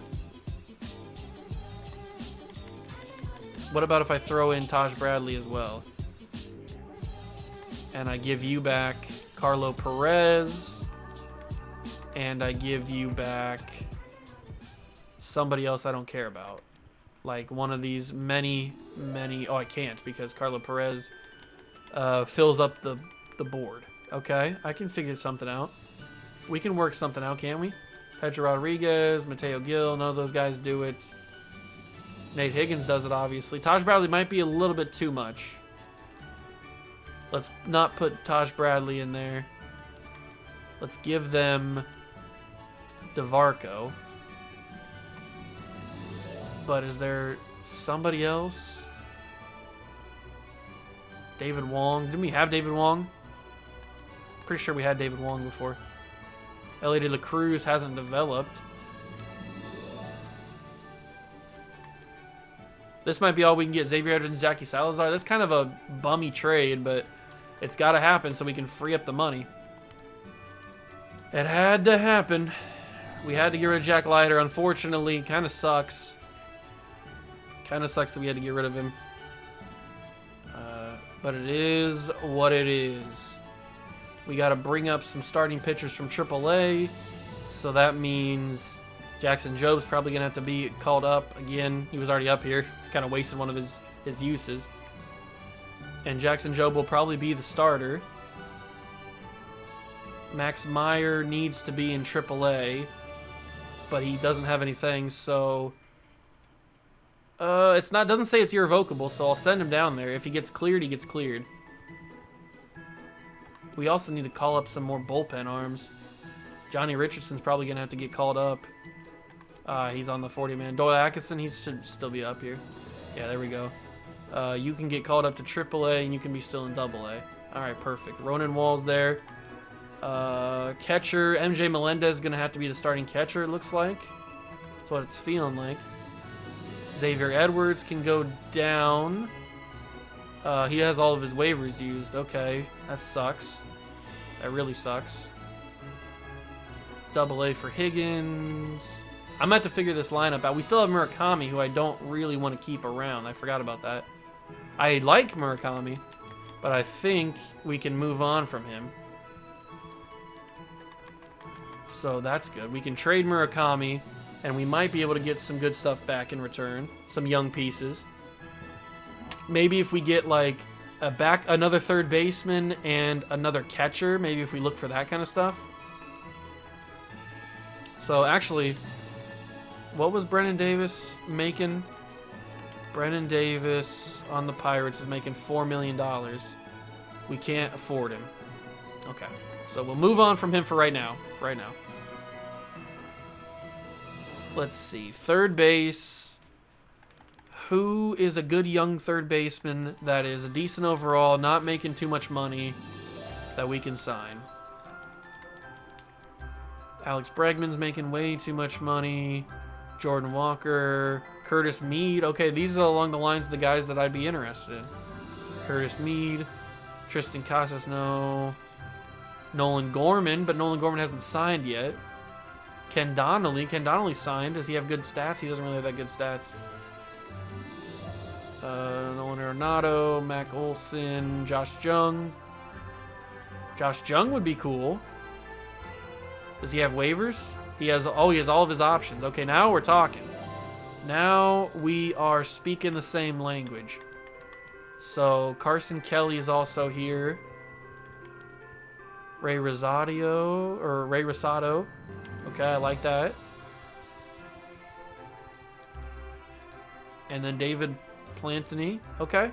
[SPEAKER 2] What about if I throw in Taj Bradley as well? And I give you back Carlo Perez. And I give you back somebody else I don't care about. Like one of these many... Oh, I can't because Carlo Perez fills up the board. Okay, I can figure something out. We can work something out, can't we? Pedro Rodriguez, Mateo Gil, none of those guys do it. Nate Higgins does it, obviously. Taj Bradley might be a little bit too much. Let's not put Taj Bradley in there. Let's give them DeVarco. But is there somebody else? David Wong. Didn't we have David Wong? Pretty sure we had David Wong before. Ellie De La Cruz hasn't developed. This might be all we can get. Xavier Edwards and Jackie Salazar. That's kind of a bummy trade, but it's got to happen so we can free up the money. It had to happen. We had to get rid of Jack Leiter. Unfortunately, kind of sucks. Kind of sucks that we had to get rid of him. But it is what it is. We got to bring up some starting pitchers from AAA. So that means Jackson Job's probably going to have to be called up. Again, he was already up here. Kind of wasted one of his uses. And Jackson Job will probably be the starter. Max Meyer needs to be in AAA. But he doesn't have anything, so... doesn't say it's irrevocable, so I'll send him down there. If he gets cleared, he gets cleared. We also need to call up some more bullpen arms. Johnny Richardson's probably going to have to get called up. He's on the 40-man. Doyle Atkinson, he should still be up here. Yeah, there we go. You can get called up to AAA, and you can be still in AA. All right, perfect. Ronan Wall's there. Catcher, MJ Melendez is going to have to be the starting catcher, it looks like. That's what it's feeling like. Xavier Edwards can go down. He has all of his waivers used. Okay, that sucks. That really sucks. AA for Higgins. I'm going to have to figure this lineup out. We still have Murakami, who I don't really want to keep around. I forgot about that. I like Murakami, but I think we can move on from him. So that's good. We can trade Murakami, and we might be able to get some good stuff back in return. Some young pieces. Maybe if we get like another third baseman and another catcher, maybe if we look for that kind of stuff. So actually, what was Brennan Davis making? Brennan Davis on the Pirates is making $4 million. We can't afford him. Okay, so we'll move on from him for right now. Let's see. Third base. Who is a good young third baseman that is a decent overall, not making too much money, that we can sign? Alex Bregman's making way too much money. Jordan Walker. Curtis Mead. Okay, these are along the lines of the guys that I'd be interested in. Curtis Mead. Tristan Casas, no. Nolan Gorman, but Nolan Gorman hasn't signed yet. Ken Donnelly. Ken Donnelly signed. Does he have good stats? He doesn't really have that good stats. Nolan Arenado, Mac Olson, Josh Jung. Josh Jung would be cool. Does he have waivers? He has all of his options. Okay, now we're talking. Now we are speaking the same language. So Carson Kelly is also here. Ray Rosado. Okay, I like that. And then David Plantini. Okay.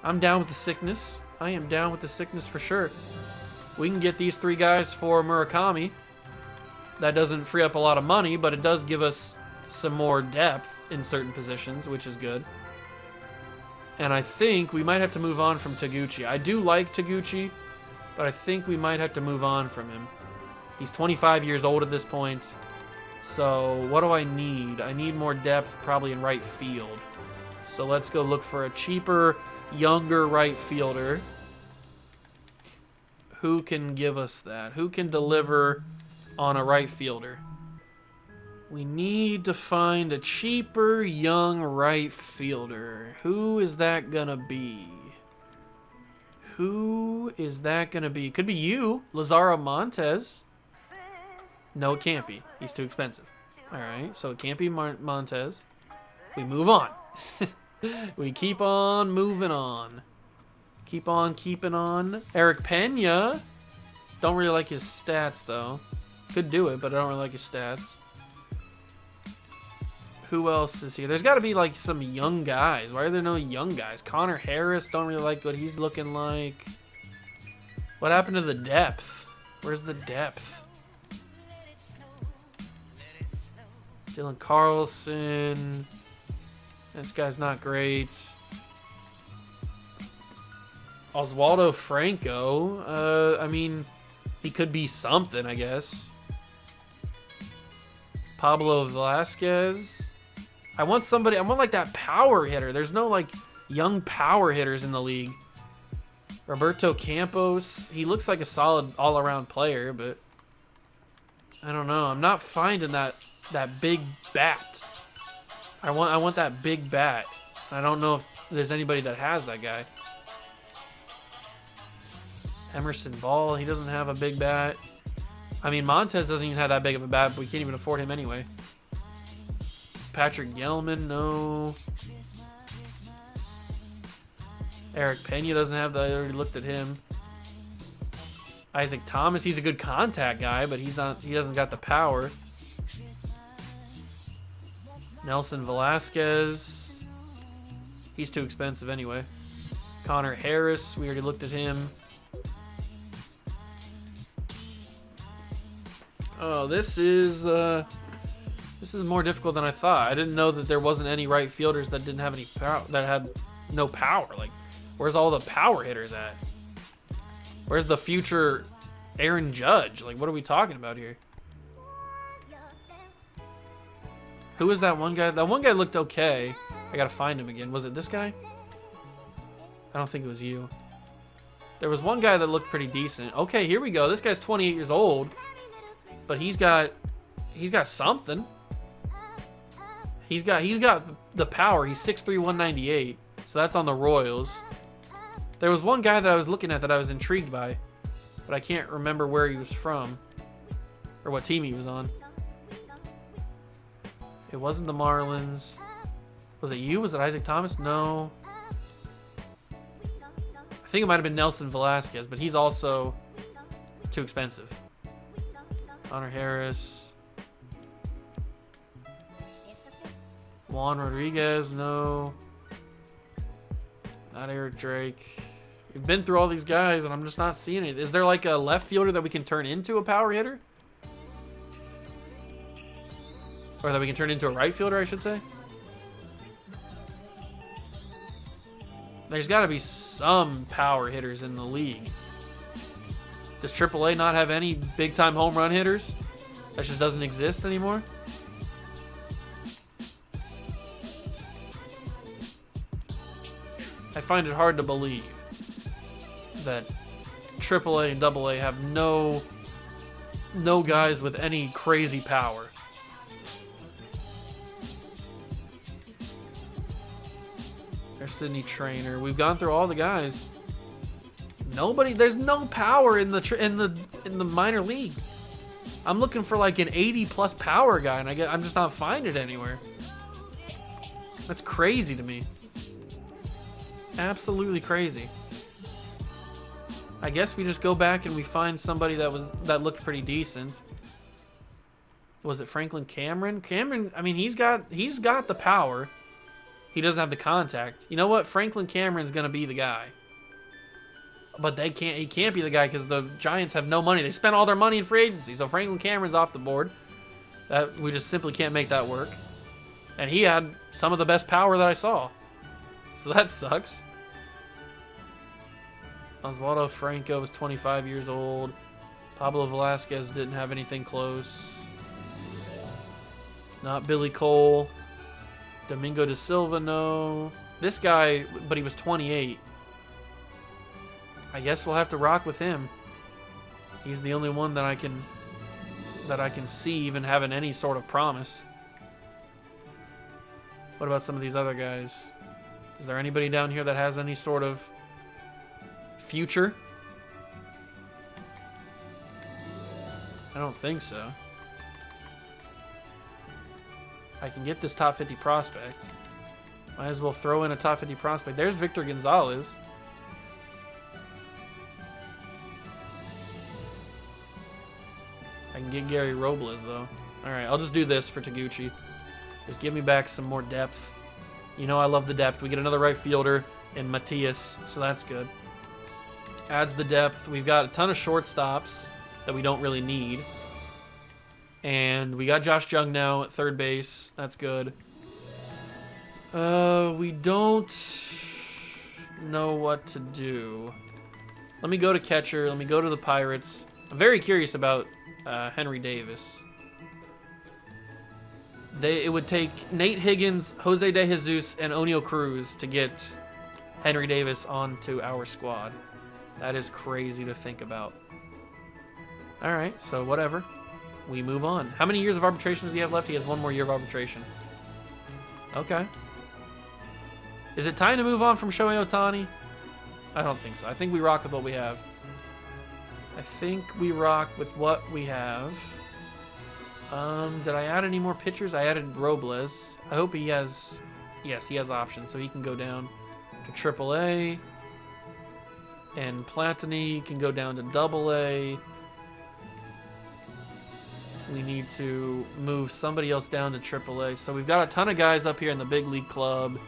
[SPEAKER 2] I'm down with the sickness. I am down with the sickness for sure. We can get these three guys for Murakami. That doesn't free up a lot of money, but it does give us some more depth in certain positions, which is good. And I think we might have to move on from Taguchi. I do like Taguchi, but I think we might have to move on from him. He's 25 years old at this point. So what do I need? I need more depth probably in right field. So let's go look for a cheaper, younger right fielder. Who can give us that? Who can deliver on a right fielder? We need to find a cheaper, young right fielder. Who is that gonna be? Who is that gonna be? Could be you, Lazaro Montes. No, it can't be. He's too expensive. All right, so it can't be Montes. We move on. We keep on moving on. Keep on keeping on. Eric Pena. Don't really like his stats, though. Could do it, but I don't really like his stats. Who else is here? There's got to be, like, some young guys. Why are there no young guys? Connor Harris, don't really like what he's looking like. What happened to the depth? Where's the depth? Dylan Carlson. This guy's not great. Oswaldo Franco. I mean, he could be something, I guess. Pablo Velasquez. I want like that power hitter. There's no like young power hitters in the league. Roberto Campos. He looks like a solid all-around player, but I don't know. I'm not finding that big bat. I want that big bat. I don't know if there's anybody that has that guy. Emerson Ball, he doesn't have a big bat. I mean, Montez doesn't even have that big of a bat, but we can't even afford him anyway. Patrick Gelman, no. Eric Pena doesn't have that. I already looked at him. Isaac Thomas, he's a good contact guy, but he doesn't got the power. Nelson Velasquez. He's too expensive anyway. Connor Harris, we already looked at him. Oh, this is more difficult than I thought. I didn't know that there wasn't any right fielders that didn't have any power, that had no power. Like, where's all the power hitters at? Where's the future Aaron Judge? Like, what are we talking about here? Who is that one guy? That one guy looked okay. I gotta find him again. Was it this guy? I don't think it was you. There was one guy that looked pretty decent. Okay, here we go. This guy's 28 years old. But he's got He's got something. He's got the power. He's 6'3", 198. So that's on the Royals. There was one guy that I was looking at that I was intrigued by, but I can't remember where he was from or what team he was on. It wasn't the Marlins. Was it you? Was it Isaac Thomas? No. I think it might have been Nelson Velasquez, but he's also too expensive. Connor Harris. Juan Rodriguez, no. Not Eric Drake. We've been through all these guys, and I'm just not seeing it. Is there like a left fielder that we can turn into a power hitter? Or that we can turn into a right fielder, I should say? There's got to be some power hitters in the league. Does AAA not have any big-time home run hitters? That just doesn't exist anymore? I find it hard to believe that AAA and AA have no guys with any crazy power. There's Sidney Trainer. We've gone through all the guys. There's no power in the minor leagues. I'm looking for like an 80+ power guy, and I'm just not finding it anywhere. That's crazy to me. Absolutely crazy. I guess we just go back and we find somebody that looked pretty decent. Was it Franklin Cameron? Cameron, I mean, he's got the power. He doesn't have the contact. You know what? Franklin Cameron's gonna be the guy. But he can't be the guy because the Giants have no money. They spent all their money in free agency, so Franklin Cameron's off the board. We just simply can't make that work. And he had some of the best power that I saw. So that sucks. Oswaldo Franco was 25 years old. Pablo Velasquez didn't have anything close. Not Billy Cole. Domingo de Silva, no. This guy, but he was 28. I guess we'll have to rock with him. He's the only one that I can see even having any sort of promise. What about some of these other guys? Is there anybody down here that has any sort of future? I don't think so. I can get this top 50 prospect. Might as well throw in a top 50 prospect. There's Victor Gonzalez. I can get Gary Robles, though. Alright, I'll just do this for Taguchi. Just give me back some more depth. You know I love the depth. We get another right fielder in Matias, so that's good. Adds the depth. We've got a ton of shortstops that we don't really need. And we got Josh Jung now at third base. That's good. We don't know what to do. Let me go to catcher. Let me go to the Pirates. I'm very curious about Henry Davis. It would take Nate Higgins, Jose De Jesus, and Oneil Cruz to get Henry Davis onto our squad. That is crazy to think about. All right, so whatever. We move on. How many years of arbitration does he have left? He has one more year of arbitration. Okay. Is it time to move on from Shohei Ohtani? I don't think so. I think we rock with what we have. I think we rock with what we have. Did I add any more pitchers? I added Robles. I hope he has... Yes, he has options, so he can go down to AAA. And Platini can go down to AA. We need to move somebody else down to AAA. So we've got a ton of guys up here in the big league club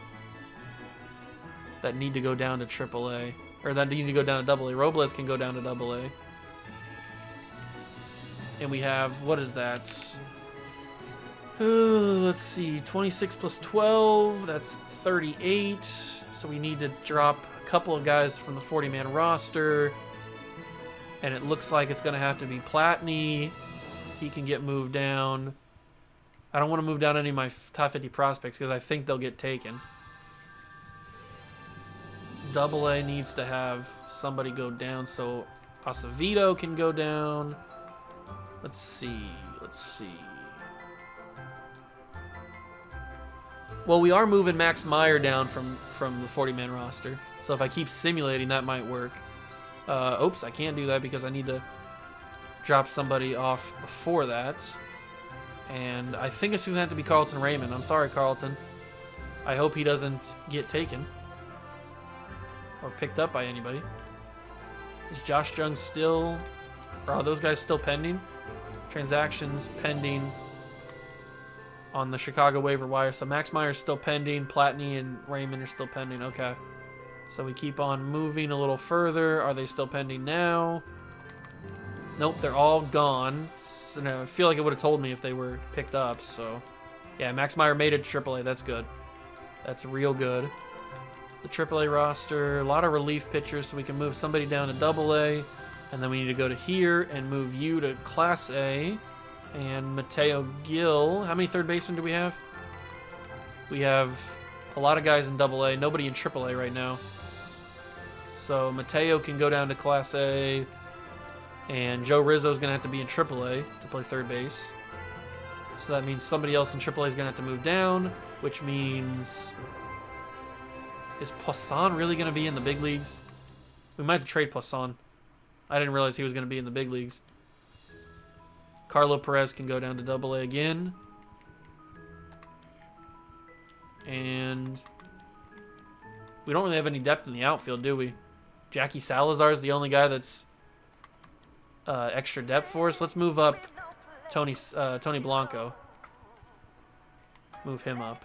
[SPEAKER 2] that need to go down to AAA. Or that need to go down to AA. Robles can go down to AA. And we have, what is that? Let's see, 26 plus 12, that's 38. So we need to drop a couple of guys from the 40-man roster. And it looks like it's going to have to be Platini. He can get moved down. I don't want to move down any of my top 50 prospects because I think they'll get taken. AA needs to have somebody go down, so Acevedo can go down. Let's see. Well, we are moving Max Meyer down from the 40-man roster. So if I keep simulating, that might work. Oops, I can't do that because I need to drop somebody off before that. And I think it's going to have to be Carlton Raymond. I'm sorry, Carlton. I hope he doesn't get taken or picked up by anybody. Is Josh Jung still... Are those guys still pending? Transactions pending on the Chicago waiver wire. So Max Meyer's still pending. Platney and Raymond are still pending. Okay. So we keep on moving a little further. Are they still pending now? Nope, they're all gone. So, no, I feel like it would have told me if they were picked up. So, yeah, Max Meyer made it to AAA. That's good. That's real good. The AAA roster, a lot of relief pitchers, so we can move somebody down to AA. And then we need to go to here and move you to Class A. And Mateo Gill. How many third basemen do we have? We have a lot of guys in AA. Nobody in AAA right now. So Mateo can go down to Class A. And Joe Rizzo is going to have to be in AAA to play third base. So that means somebody else in AAA is going to have to move down. Which means... Is Poisson really going to be in the big leagues? We might have to trade Poisson. I didn't realize he was going to be in the big leagues. Carlo Perez can go down to AA again. And we don't really have any depth in the outfield, do we? Jackie Salazar is the only guy that's extra depth for us. Let's move up Tony Blanco. Move him up.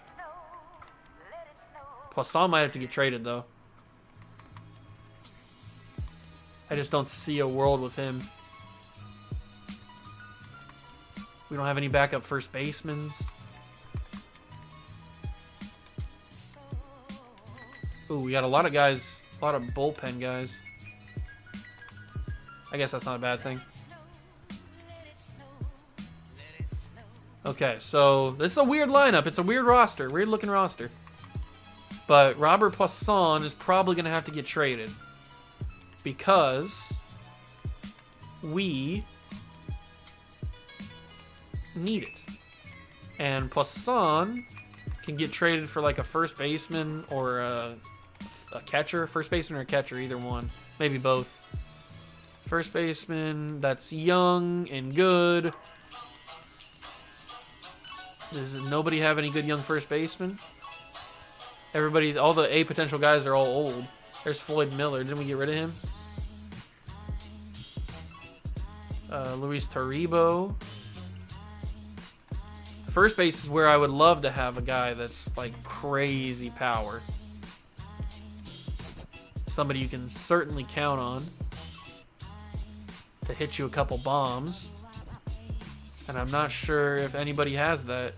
[SPEAKER 2] Poisson might have to get traded, though. I just don't see a world with him. We don't have any backup first basemen. Ooh, we got a lot of guys, a lot of bullpen guys. I guess that's not a bad thing. Okay, so this is a weird lineup. It's a weird roster, weird looking roster. But Robert Poisson is probably going to have to get traded because we need it. And Poisson can get traded for like a first baseman or a catcher. First baseman or a catcher, either one. Maybe both. First baseman that's young and good. Does nobody have any good young first baseman? Everybody, all the A potential guys are all old. There's Floyd Miller. Didn't we get rid of him? Luis Toribio. First base is where I would love to have a guy that's like crazy power. Somebody you can certainly count on to hit you a couple bombs. And I'm not sure if anybody has that.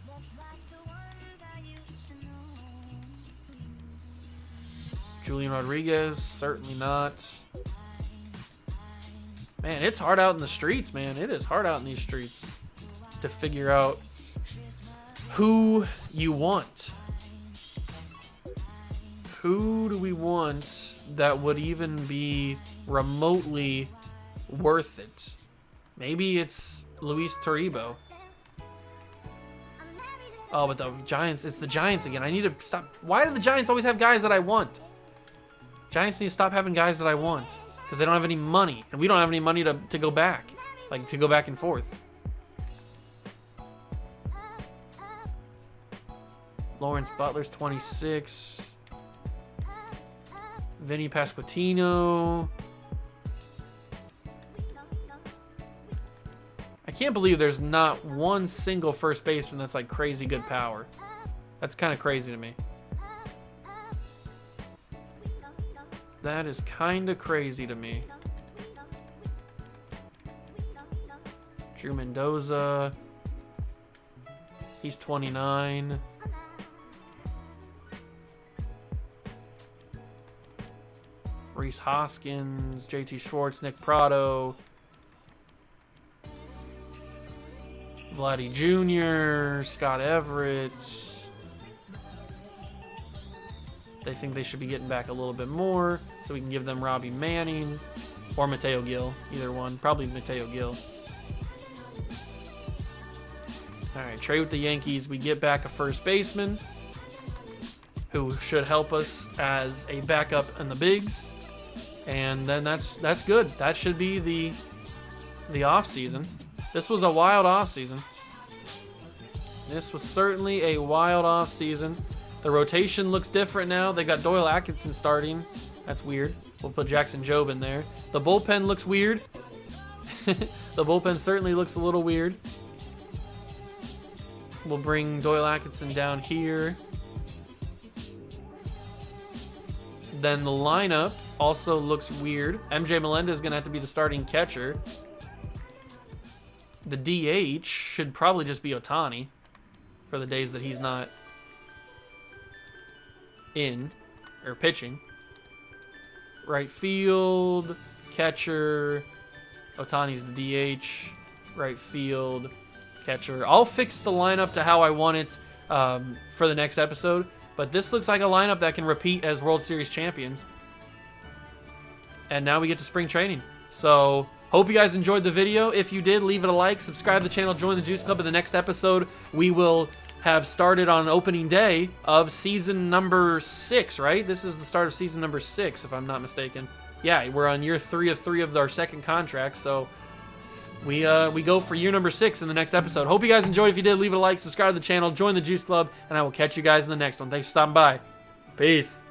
[SPEAKER 2] Julian Rodriguez, certainly not. Man, it's hard out in the streets, man. It is hard out in these streets to figure out who you want. Who do we want that would even be remotely worth it? Maybe it's Luis Toribio. Oh, but the Giants, it's the Giants again. I need to stop. Why do the Giants always have guys that I want? Giants need to stop having guys that I want because they don't have any money, and we don't have any money to go back, like to go back and forth. Lawrence Butler's 26. Vinny Pasquantino. I can't believe there's not one single first baseman that's like crazy good power. That's kind of crazy to me. That is kind of crazy to me. Drew Mendoza. He's 29. Reese Hoskins, JT Schwartz, Nick Prado. Vladdy Jr., Scott Everett. They think they should be getting back a little bit more, so we can give them Robbie Manning or Mateo Gill, either one. Probably Mateo Gill. All right, trade with the Yankees. We get back a first baseman. who should help us as a backup in the bigs. And then that's good. That should be the off season. This was a wild off season. This was certainly a wild off season. The rotation looks different now. They got Doyle Atkinson starting. That's weird. We'll put Jackson Jobe in there. The bullpen looks weird. The bullpen certainly looks a little weird. We'll bring Doyle Atkinson down here. Then the lineup also looks weird. MJ Melendez is going to have to be the starting catcher. The DH should probably just be Ohtani for the days that he's not in or pitching. Right field, catcher, Ohtani's the DH. Right field, catcher. I'll fix the lineup to how I want it for the next episode, but this looks like a lineup that can repeat as World Series champions. And now we get to spring training. So hope you guys enjoyed the video. If you did, leave it a like, subscribe to the channel, join the Juice Club. In the next episode, we will have started on opening day of season number 6, right? This is the start of season number 6, if I'm not mistaken. Yeah, we're on year 3 of our second contract, so we go for year number 6 in the next episode. Hope you guys enjoyed. If you did, leave it a like, subscribe to the channel, join the Juice Club, and I will catch you guys in the next one. Thanks for stopping by. Peace.